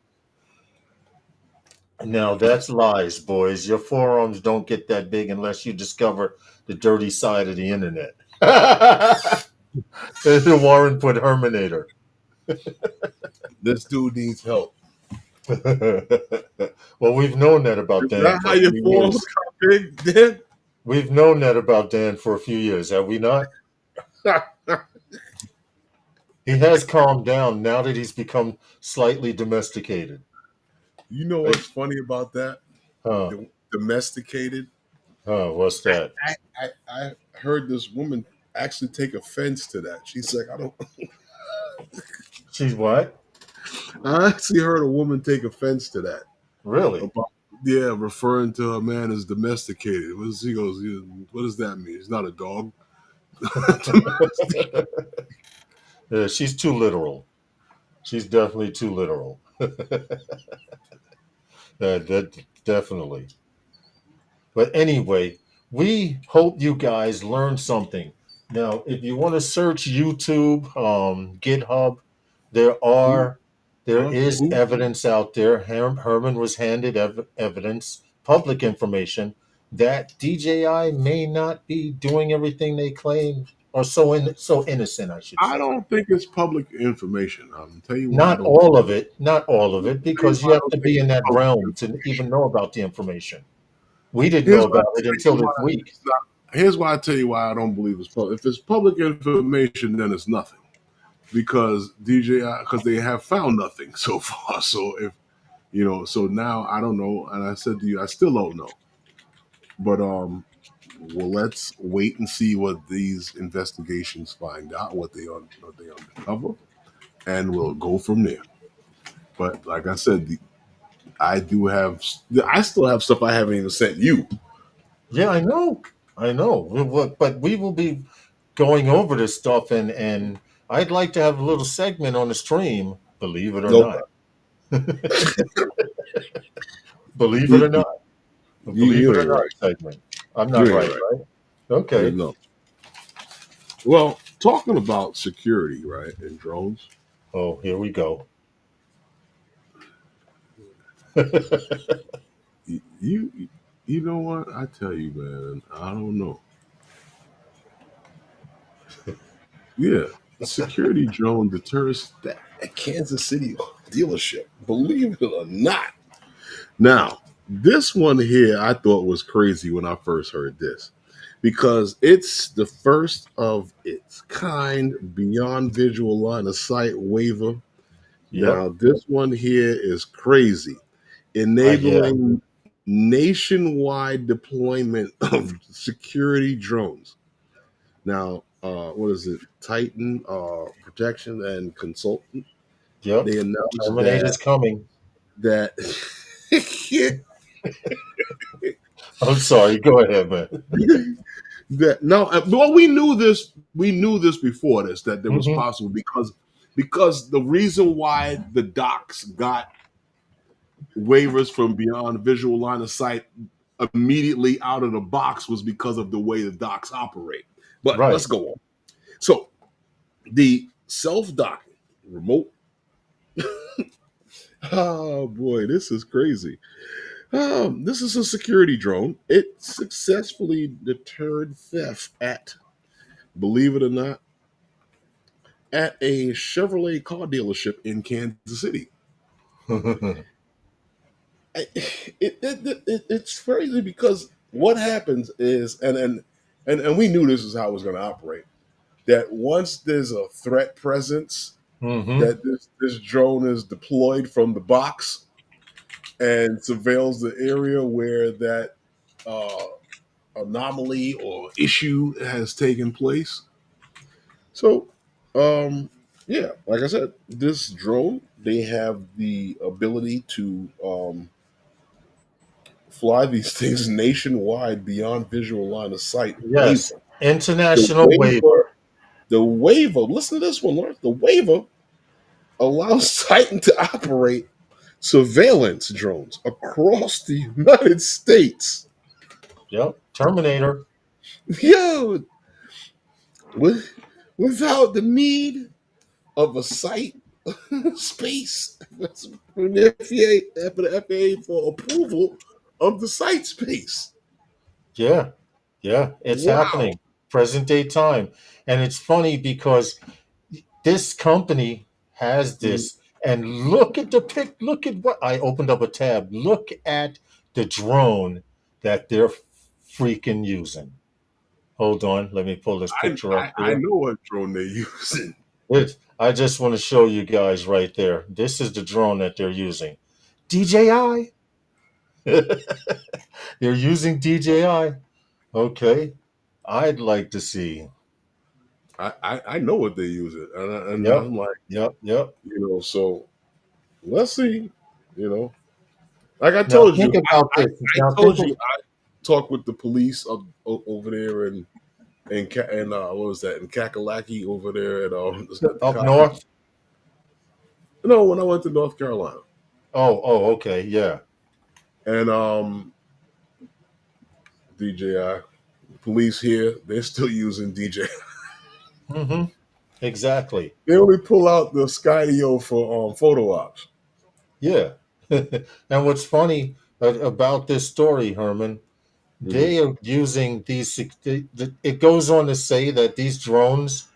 Now that's lies, boys. Your forearms don't get that big unless you discover the dirty side of the internet. Warren put Herminator. This dude needs help. Well, we've known that about Dan. Is that how your forearms got big, Dan? We've known that about Dan for a few years, have we not? He has calmed down now that he's become slightly domesticated. You know what's funny about that? Domesticated. Oh, what's that? I heard this woman actually take offense to that. She's like, I don't. She's what? I actually heard a woman take offense to that. Really? Referring to a man as domesticated. He goes, what does that mean? He's not a dog. Yeah, she's too literal. She's definitely too literal. That definitely. But anyway, we hope you guys learned something. Now, if you want to search YouTube, GitHub, there is evidence out there. Herman was handed evidence, public information, that DJI may not be doing everything they claim, or so innocent, I should say. I don't think it's public information. I'll tell you why. Not all of it, because you have to be in that realm to even know about the information. We didn't know about it until this week. Here's why I tell you why I don't believe it's public. If it's public information, then it's nothing. Because because they have found nothing so far. So so now I don't know. And I said to you, I still don't know. But let's wait and see what these investigations find out, what they uncover, and we'll go from there. But like I said, I still have stuff I haven't even sent you. Yeah, I know. But we will be going over this stuff, and I'd like to have a little segment on the stream, believe it or not. Believe it or not. Believe it You or ain't not, right. segment. I'm You not ain't right, right. right? Okay. No. Well, talking about security, right, and drones. Oh, here we go. You know what? I tell you, man, I don't know. Yeah, security drone deters that at Kansas City dealership. Believe it or not. Now, this one here I thought was crazy when I first heard this because it's the first of its kind beyond visual line of sight waiver. Yep. Now, this one here is crazy, Yeah. enabling nationwide deployment of security drones. Now, what is it? Titan Protection and Consultant. Yep. They announced Terminator's coming. that I'm sorry. Go ahead, man. that no, well, we knew this. We knew this before this that there was Hmm. possible because the reason why the docs got waivers from beyond visual line of sight immediately out of the box was because of the way the docs operate. But Right. let's go on. So the self-docking remote. Oh boy, this is crazy. This is a security drone. It successfully deterred theft at, believe it or not, at a Chevrolet car dealership in Kansas City. It's crazy because what happens is, and we knew this is how it was going to operate. That once there's a threat presence, Hmm. that this drone is deployed from the box and surveils the area where that uh, anomaly or issue has taken place. So, yeah, like I said, this drone they have the ability to fly these things nationwide beyond visual line of sight Yes. waiver. The International waiver, waiver. the waiver. Listen to this one, Lawrence. The waiver allows Titan to operate surveillance drones across the United States. Yep. Terminator. Yo, with, without the need of a site space for the FAA for approval of the site space. Yeah. Yeah. It's Wow. happening. Present day time. And it's funny because this company has Mhm. this. And look at the pic. Look at what I opened up a tab. Look at the drone that they're freaking using. Hold on. Let me pull this picture up I here. know what drone they're using. I just want to show you guys right there. This is the drone that they're using. DJI. They're using DJI. Okay. I'd like to see. I know what they use it, and Yep. I'm like, Yep. so let's see, you know. Like I Now told think you, about I, this. I Now told think you, of I talked with the police over there and what was that in Kakalaki over there at the up cop. north. No, when I went to North Carolina, Okay, yeah. and DJI police here, they're still using DJI. Hmm. Exactly. They only pull out the Skydio for photo ops. Yeah. And what's funny about this story, Herman, Hmm. they are using these. It goes on to say that these drones,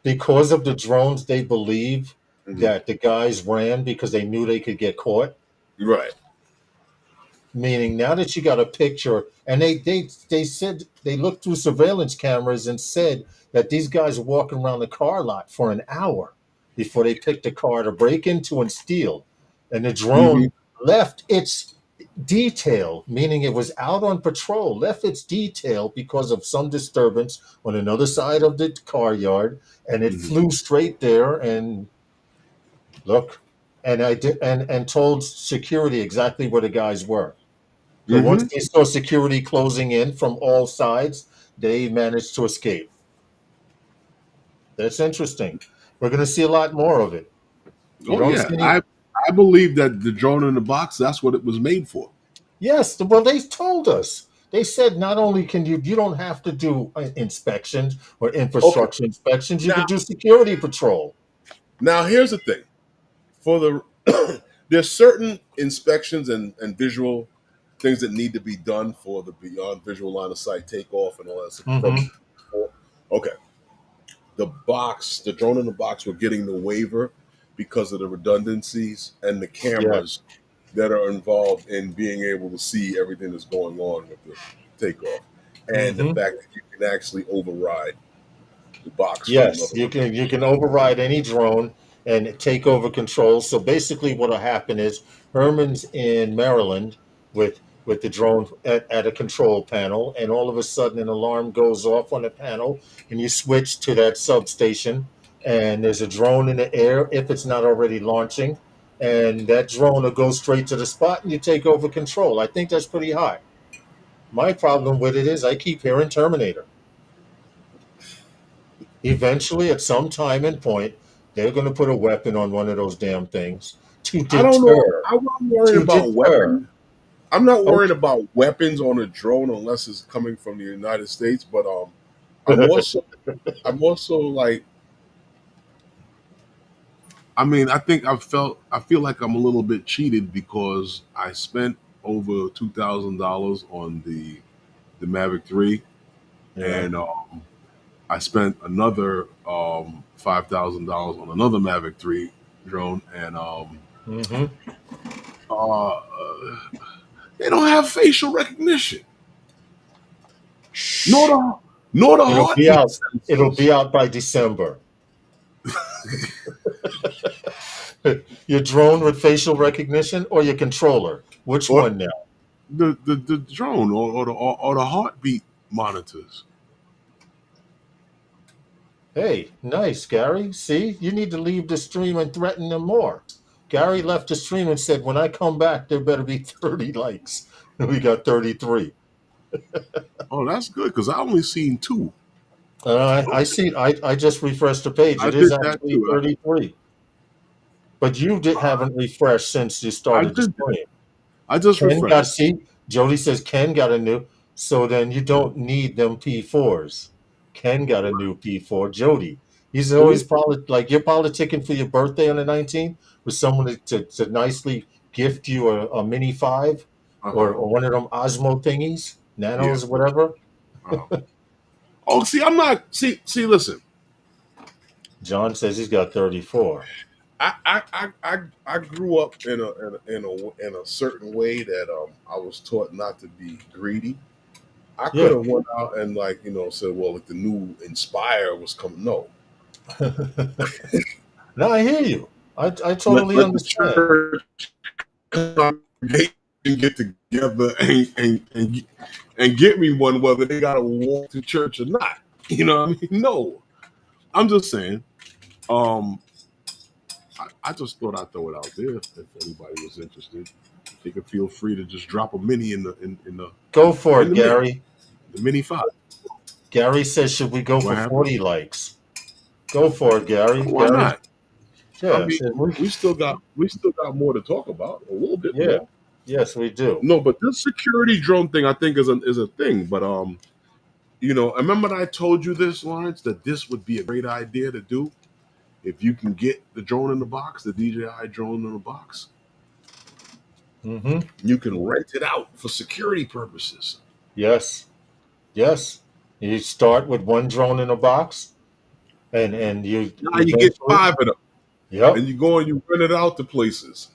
because of the drones, they believe Hmm. that the guys ran because they knew they could get caught. Right. Meaning, now that you got a picture, and they said they looked through surveillance cameras and said that these guys were walking around the car lot for an hour before they picked a car to break into and steal, and the Hmm. drone left its detail, meaning it was out on patrol, left its detail because of some disturbance on another side of the car yard, and it Hmm. flew straight there and look, and I did and told security exactly where the guys were. So once Hmm. they saw security closing in from all sides, they managed to escape. That's interesting. We're going to see a lot more of it. You Oh don't yeah, see any. I believe that the drone in the box. That's what it was made for. Yes, well, they told us. They said not only can you don't have to do inspections or Okay. infrastructure inspections, you Now, can do security patrol. now here's the thing. For the there's certain inspections and visual things that need to be done for the beyond visual line of sight takeoff and all that stuff Mm-hmm. from. Okay, the drone in the box, we're getting the waiver because of the redundancies and the cameras Yes. that are involved in being able to see everything that's going on with the takeoff, and the Mm-hmm. fact that you can actually override the box from Yes, another. you can override any drone and take over control. So basically, what'll happen is Herman's in Maryland with the drone at a control panel, and all of a sudden an alarm goes off on the panel, and you switch to that substation, and there's a drone in the air if it's not already launching, and that drone will go straight to the spot, and you take over control. I think that's pretty high. My problem with it is I keep hearing Terminator. Eventually, at some time and point, they're going to put a weapon on one of those damn things to I don't know. deter. I'm not worried To about deter. weapons. I'm not worried Okay. about weapons on a drone unless it's coming from the United States. But I'm also I'm also like, I mean, I feel like I'm a little bit cheated because I spent over $2,000 on the Mavic 3, Yeah. and I spent another $5,000 on another Mavic 3 drone, and Mm-hmm. uh, they don't have facial recognition, nor Shh. the It'll be heartbeat out. It'll sensors. be out by December. Your drone with facial recognition or your controller? Which Or one now? the drone or the heartbeat monitors. Hey, nice, Gary. See, you need to leave the stream and threaten them more. Gary left the stream and said, when I come back, there better be 30 likes. We got 33. Oh, that's good because I only seen two. I see. I just refreshed the page. I It is did that actually too. 33. But you haven't refreshed since you I started the did that. stream. I just Ken got, refreshed. see, Jody says Ken got a new, so then you don't need them P4s. Ken got a new P4. Jody, he's always Who? probably like you're politicking for your birthday on the 19th with someone to nicely gift you a Mini 5 Uh huh. or one of them Osmo thingies, Yeah. nanos, whatever. Oh, see, I'm not. Listen. John says he's got 34. I grew up in a certain way that I was taught not to be greedy. I could Yeah. have went out and said, well, if the new Inspire was coming, no, No, I hear you. I totally let the understand. church congregation get together and get me one, whether they got to walk to church or not. You know what I mean? No, I'm just saying. Um, I just thought I'd throw it out there if anybody was interested. They could feel free to just drop a mini Go for in it, the mail, Gary. the Mini 5. Gary says, should we go What for happened? 40 likes? Go for it, Gary. Why Gary, not? I yeah, mean, we still got more to talk about, a little bit yeah, more. yes, we do. No, but this security drone thing, I think, is a thing. But I remember I told you this, Lawrence, that this would be a great idea to do if you can get the drone in the box, the DJI drone in the box. Mm-hmm. You can rent it out for security purposes. Yes, yes. You start with one drone in a box, and you Now you get eventually, 5 of them, yep, and you go and you rent it out to places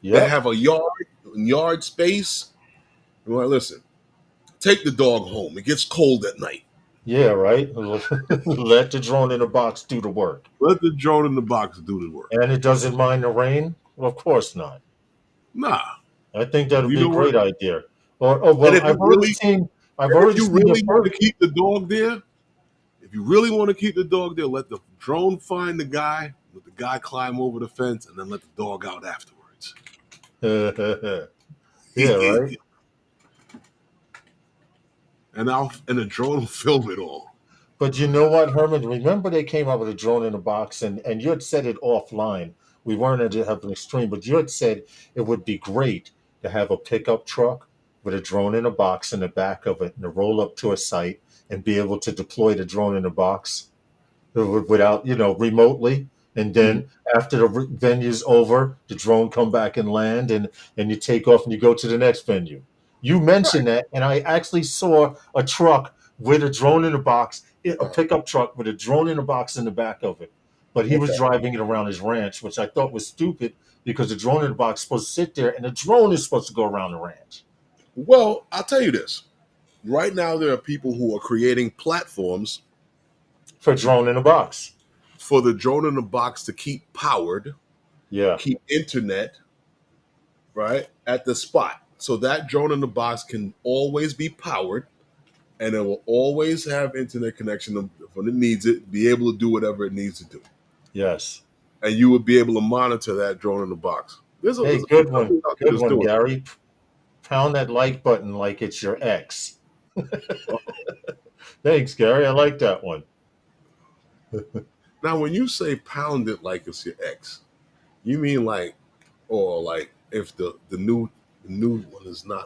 that yep, have a yard space. And like, listen, take the dog home. It gets cold at night. yeah, right. Let the drone in a box do the work, Let the drone in the box do the work. and it doesn't mind the rain. Well, of course not. Nah, I think that would you be a know what? great idea. Or, oh And well, I've if already you seen the really want to first. keep the dog there, if you really want to keep the dog there, let the drone find the guy, let the guy climb over the fence, and then let the dog out afterwards. Yeah, right. And the drone will film it all. But you know what, Herman? Remember they came out with a drone in a box, and you had said it offline. We weren't to have an extreme, but you had said it would be great to have a pickup truck with a drone in a box in the back of it and to roll up to a site and be able to deploy the drone in a box without, remotely. And then after the venue's over, the drone come back and land, and you take off and you go to the next venue. You mentioned that, and I actually saw a truck with a drone in a box, a pickup truck with a drone in a box in the back of it. But he was driving it around his ranch, which I thought was stupid because the drone in the box is supposed to sit there and the drone is supposed to go around the ranch. Well, I'll tell you this. Right now, there are people who are creating platforms for drone in a box. For the drone in the box to keep powered, keep internet, right, at the spot. So that drone in the box can always be powered, and it will always have internet connection when it needs it, be able to do whatever it needs to do. Yes. And you would be able to monitor that drone in the box. There's a good one, Gary. Pound that like button like it's your ex. Thanks, Gary. I like that one. Now, when you say pound it like it's your ex, you mean like if the new one is not.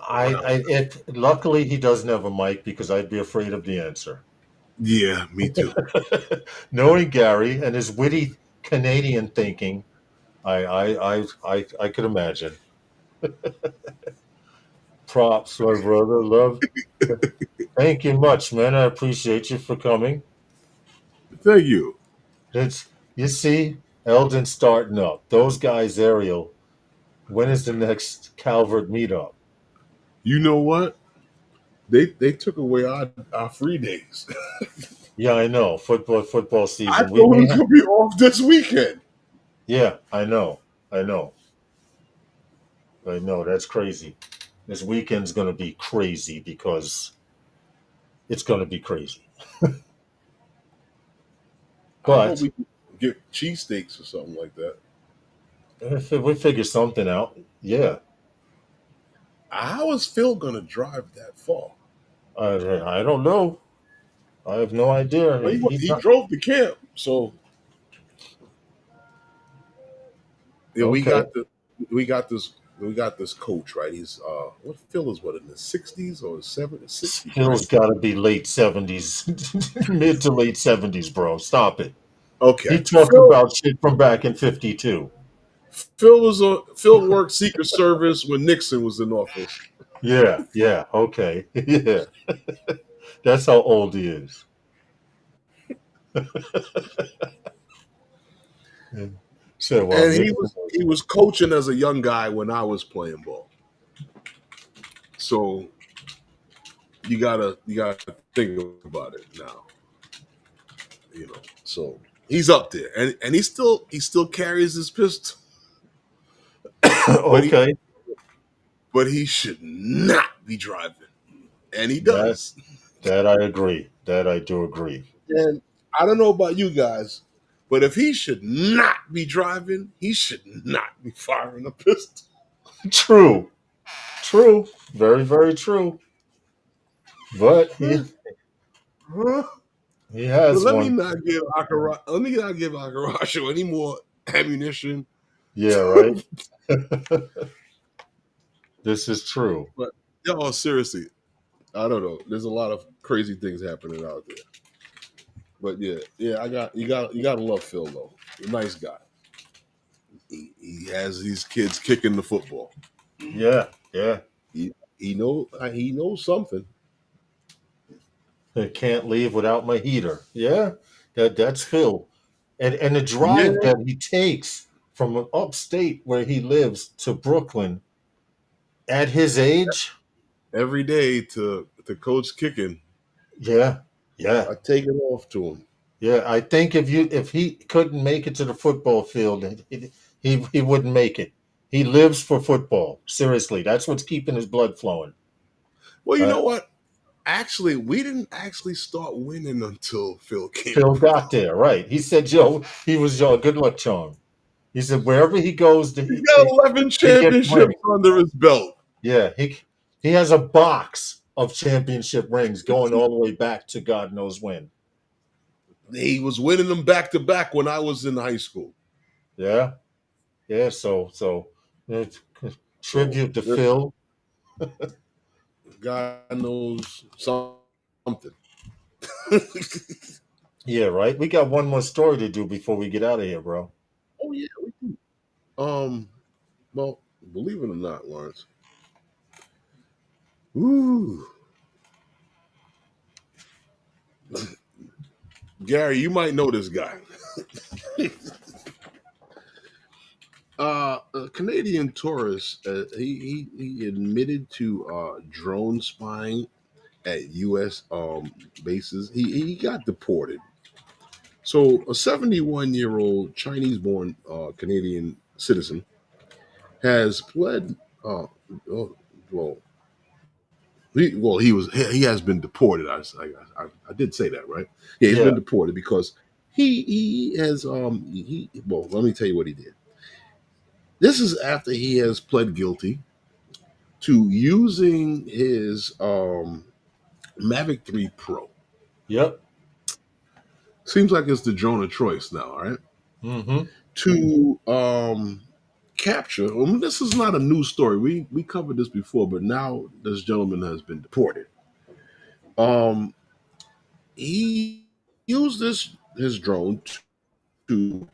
If luckily he doesn't have a mic because I'd be afraid of the answer. Yeah, me too. Knowing Gary and his witty Canadian thinking, I could imagine. Props, my brother. Love. Thank you much, man. I appreciate you for coming. Thank you. You see, Eldon starting up. Those guys, Ariel. When is the next Calvert meetup? You know what? They took away our free days. Yeah, I know. Football season. I thought we was gonna be off this weekend. Yeah, I know. That's crazy. This weekend's gonna be crazy because it's gonna be crazy. But I hope we can get cheesesteaks or something like that. If we figure something out, yeah. How is Phil gonna drive that far? I don't know. I have no idea. Well, he drove the camp, so yeah. Okay. We got this coach, right? He's what Phil is in his 60s or 70s? Phil's got to be late 70s, mid to late 70s, bro. Stop it. Okay. He talked about shit from back in 52. Phil worked Secret Service when Nixon was in office. Yeah, okay. Yeah. That's how old he is. So, and he was coaching as a young guy when I was playing ball. So you gotta think about it now. So he's up there, and he still carries his pistol. Okay. But he should not be driving, and he does. That I agree. That I do agree. And I don't know about you guys, but if he should not be driving, he should not be firing a pistol. True. Very, very true. But he has let one. me not give Akarashi any more ammunition. Yeah, right. This is true. But seriously, I don't know. There's a lot of crazy things happening out there. But yeah, you gotta love Phil though. He's a nice guy. He has these kids kicking the football. Yeah. He knows something. I can't leave without my heater. Yeah, that's Phil, and the drive that he takes from upstate where he lives to Brooklyn at his age, every day to coach kicking. Yeah. I take it off to him. Yeah, I think if he couldn't make it to the football field, he wouldn't make it. He lives for football. Seriously, that's what's keeping his blood flowing. Well, you know what? Actually, we didn't actually start winning until Phil came. Phil got there, right? He said, he was good luck charm. He said wherever he goes, he got 11 championships under his belt. Yeah, he has a box of championship rings going all the way back to God knows when. He was winning them back to back when I was in high school. Yeah. So tribute to Phil. God knows something. Yeah, right. We got one more story to do before we get out of here, bro. Oh yeah, we do. Well, believe it or not, Lawrence. Ooh, Gary, you might know this guy. A Canadian tourist. He admitted to drone spying at U.S. Bases. He got deported. So, a 71-year-old Chinese-born Canadian citizen has pled. Oh, well, he has been deported. I did say that, right? Yeah, he's Yeah. been deported because he has he. Well, let me tell you what he did. This is after he has pled guilty to using his Mavic 3 Pro. Yep. Seems like it's the drone of choice now, all right? Mm-hmm. To capture. I mean, this is not a new story. We covered this before, but now this gentleman has been deported. Um, he used his drone to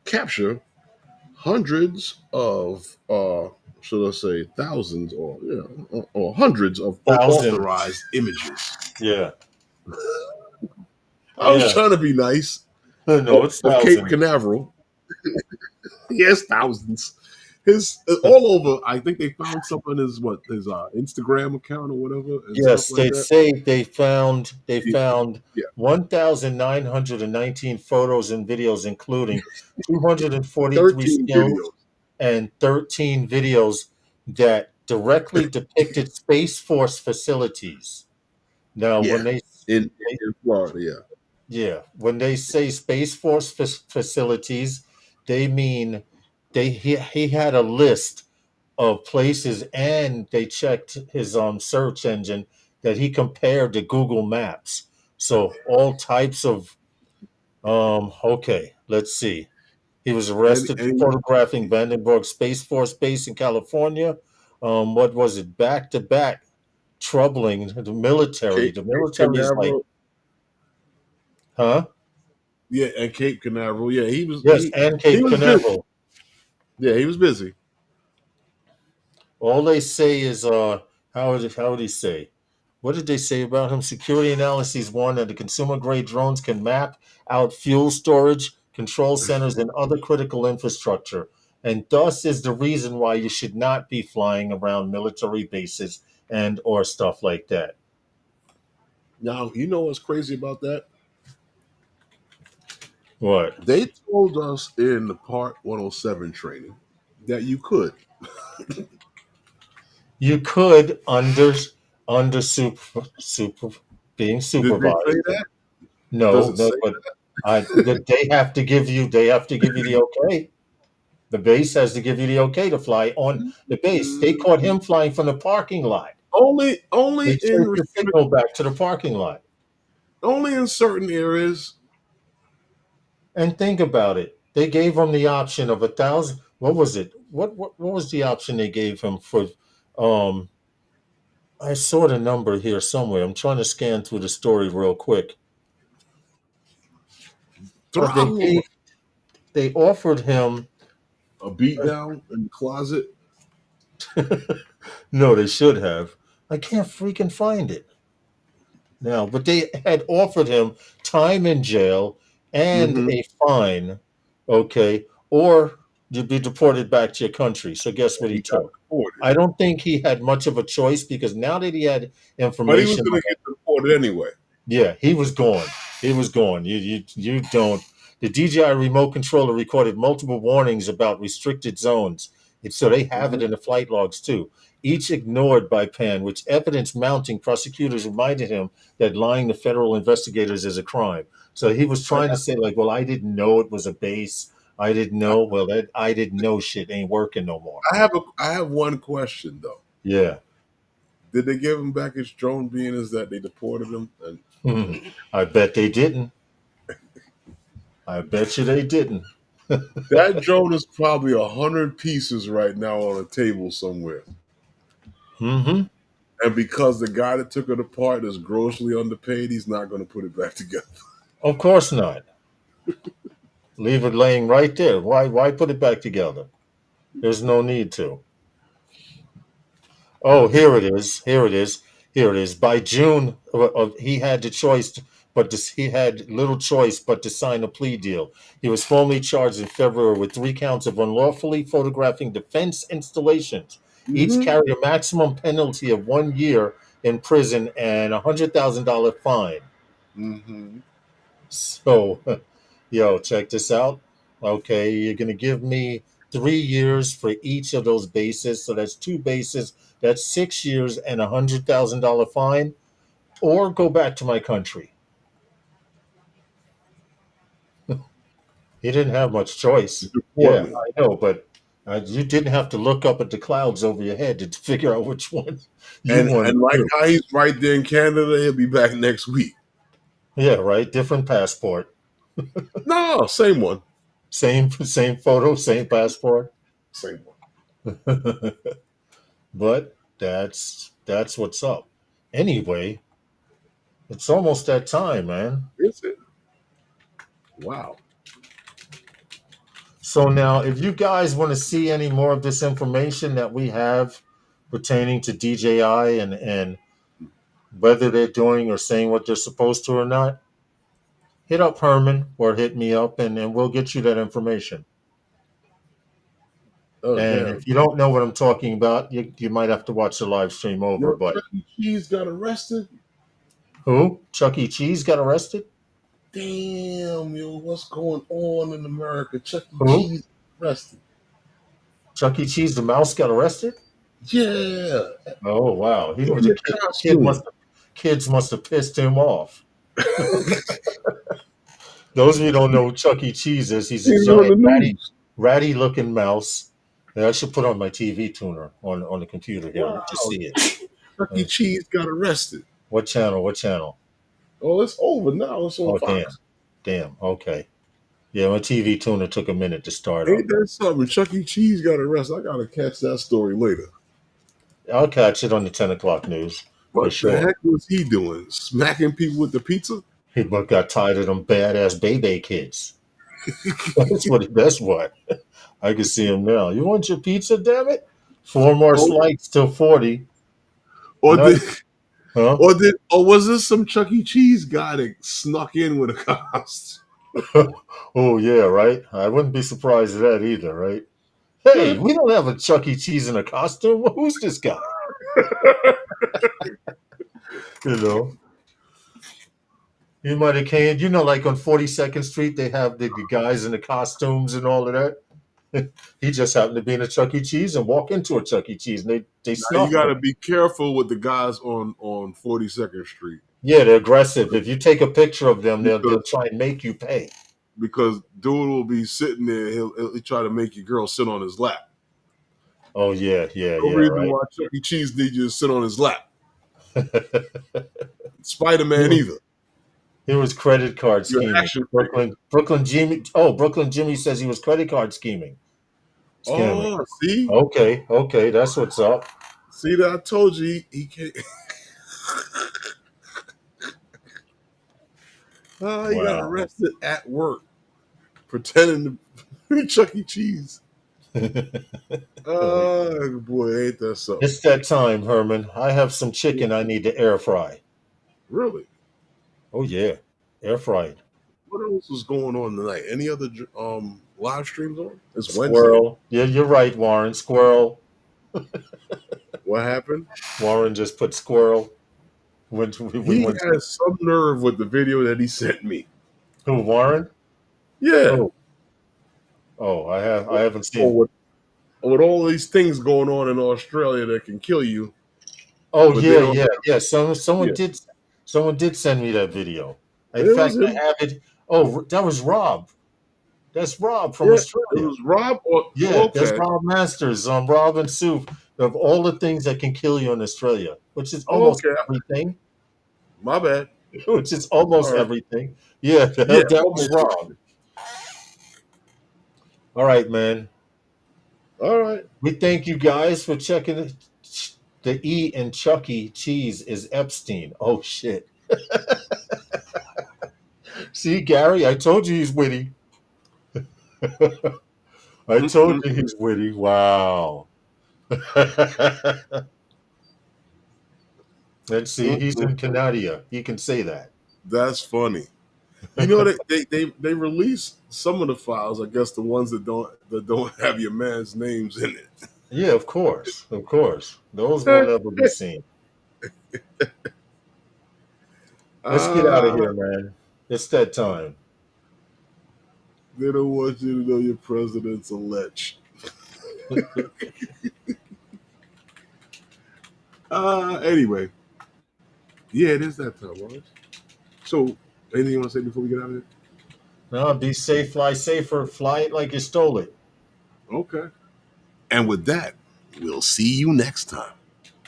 capture hundreds of should I say thousands or hundreds of Thousands. unauthorized images. Yeah. I was Yeah. trying to be nice. No, it's Of Cape thousands. Canaveral. Yes, thousands. His all over. I think they found something on his Instagram account or whatever and stuff Yes, like they that. say they Yeah, found yeah. 1,919 photos and videos, including 243 13 stills videos. and 13 videos that directly depicted Space Force facilities. Now, Yeah, when they in Florida. Yeah, yeah, when they say Space Force facilities, they mean he had a list of places, and they checked his search engine that he compared to Google Maps. So all types of okay, let's see. He was arrested for and photographing Vandenberg Space Force Base in California. What was it? Back to back troubling the military. Cape, The Cape military is like, Canaveral. huh? Yeah, and Cape Canaveral. Yeah, Yes, and he Cape was busy. Canaveral. Yeah, he was busy. All they say is how would he say? What did they say about him? Security analyses warn that the consumer grade drones can map out fuel storage, control centers, and other critical infrastructure, and thus is the reason why you should not be flying around military bases and or stuff like that. Now, you know what's crazy about that? What? They told us in the Part 107 training that you could. You could under super being Did they say supervised. that? Does No, it no, say but they have to give you the okay. The base has to give you the okay to fly on the base. They Mm, caught him flying from the parking lot. only They in traced the signal back to the parking lot. only in certain areas? And think about it. They gave him the option of 1,000. What was it? What was the option they gave him for? Um, I saw the number here somewhere. I'm trying to scan through the story real quick. They Throttle him. they offered him. A beat down in the closet. No, they should have. I can't freaking find it now. But they had offered him time in jail and Mm-hmm. a fine, okay, or you'd be deported back to your country. So guess what he He got took? deported, I don't think he had much of a choice because now that he had but he was information, going to get deported anyway. yeah, he was gone. He was gone. You don't. The DJI remote controller recorded multiple warnings about restricted zones. So they have it Mm-hmm. in the flight logs too. Each ignored by Pan, which evidence mounting, prosecutors reminded him that lying to federal investigators is a crime. So he was I, trying to say, like, well, I didn't know it was a base. I didn't know. Well, I didn't know shit ain't working no more. I have one question though. Yeah. Did they give him back his drone, being as that they deported him? And I bet they didn't. I bet you they didn't. that drone is probably 100 pieces right now on a table somewhere. Mm-hmm. And because the guy that took it apart is grossly underpaid, he's not going to put it back together. Of course not. Leave it laying right there. Why put it back together? There's no need to. Oh, here it is. Here it is. Here it is. By June, he had the choice, he had little choice but to sign a plea deal. He was formally charged in February with 3 counts of unlawfully photographing defense installations. Each Mm-hmm. carried a maximum penalty of 1 year in prison and $100,000 fine. Mm-hmm. So, yo, check this out. Okay, you're gonna give me 3 years for each of those bases. So that's 2 bases. That's 6 years and $100,000 fine, or go back to my country. He didn't have much choice. Deport Yeah, me. I know, but you didn't have to look up at the clouds over your head to figure out which one you wanted And to like do. how he's right there in Canada, he'll be back next week. Yeah, right. Different passport, No, same one. same photo, same passport. Same one. But that's what's up. Anyway, it's almost that time, man. Is it? Wow. So now, if you guys want to see any more of this information that we have pertaining to DJI and whether they're doing or saying what they're supposed to or not, hit up Herman or hit me up and we'll get you that information. Oh, And damn. if you don't know what I'm talking about, you might have to watch the live stream over. Yo, But Chuck E. Cheese got arrested? who? Chuck E. Cheese got arrested? Damn, yo, what's going on in America? Chuck E. Who? Cheese arrested. Chuck E. Cheese, the mouse, got arrested? Yeah. Oh wow! He In was a the costume. kids must have pissed him off. Those of you who don't know who Chuck E. Cheese is, he's a He's on the giant news. ratty looking mouse. And I should put on my TV tuner on the computer here Wow. to see it. Chuck E. Cheese got arrested. What channel? What channel? Oh, it's over now. It's on Oh Fox. damn. Okay. Yeah, my TV tuner took a minute to start up. Ain't that something? Chuck E. Cheese got arrested. I gotta catch that story later. I'll catch it on the 10 o'clock news for What sure. the heck was he doing? Smacking people with the pizza? He got tired of them badass baby kids. That's what. I can see him now. You want your pizza, damn it? 4 more slices till 40. Or Nice. Huh? or was this some Chuck E. Cheese guy that snuck in with a costume? Oh yeah, right. I wouldn't be surprised at that either, right? Hey, we don't have a Chuck E. Cheese in a costume. Who's this guy? You know, he might have came. You know, like on 42nd Street, they have the guys in the costumes and all of that. He just happened to be in a Chuck E. Cheese and walk into a Chuck E. Cheese, and they Now, snuffed you got to him. be careful with the guys on 42nd Street Yeah, they're aggressive. If you take a picture of them, they'll because, try and make you pay. because dude will be sitting there. He'll try to make your girl sit on his lap. Oh yeah, No reason right. why Chuck E. Cheese need you to sit on his lap. Spider-Man either. He was credit card You're scheming. action Brooklyn Jimmy. Oh, Brooklyn Jimmy says he was credit card scheming. Scamming. Oh, see? Okay, that's what's up. See that? I told you he can't. He got Wow. arrested at work pretending to be Chuck E. Cheese. Oh, boy, ain't that something? It's that time, Herman. I have some chicken I need to air fry. Really? Oh yeah, air fried. What else was going on tonight? Any other live streams on? It's Wednesday. Squirrel. Yeah, you're right, Warren. Squirrel. What happened? Warren just put squirrel. He has some nerve with the video that he sent me. Who, Warren? Yeah. Oh, I haven't seen. With all these things going on in Australia that can kill you. Oh but yeah. Someone did send me that video. In fact, I have it. Oh, that was Rob. That's Rob from Australia. It was Rob? That's Rob Masters. Rob and Sue, of all the things that can kill you in Australia, which is almost everything. My bad. Which is almost everything. Yeah, that was Rob. All right, man. All right. We thank you guys for checking The E in Chuck E. Cheese is Epstein. Oh shit. See, Gary, I told you he's witty. I told you he's witty. Wow. Let's see, he's in Canada. He can say that. That's funny. You know, they released some of the files. I guess the ones that don't have your man's names in it. Yeah, of course. Of course. Those will never be seen. Let's get out of here, man. It's that time. They don't want you to know your president's a lech. Anyway, yeah, it is that time, right? So, anything you want to say before we get out of here? No, be safe, fly safer, fly it like you stole it. Okay. And with that, we'll see you next time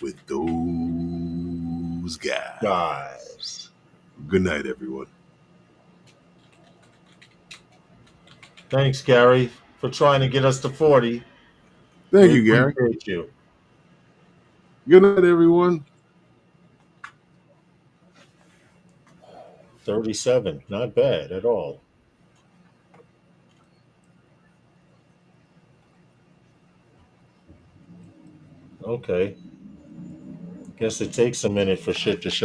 with those guys. Good night, everyone. Thanks, Gary, for trying to get us to 40. Thank you, Gary. Appreciate you. Good night, everyone. 37. Not bad at all. Okay. Guess it takes a minute for shit to show.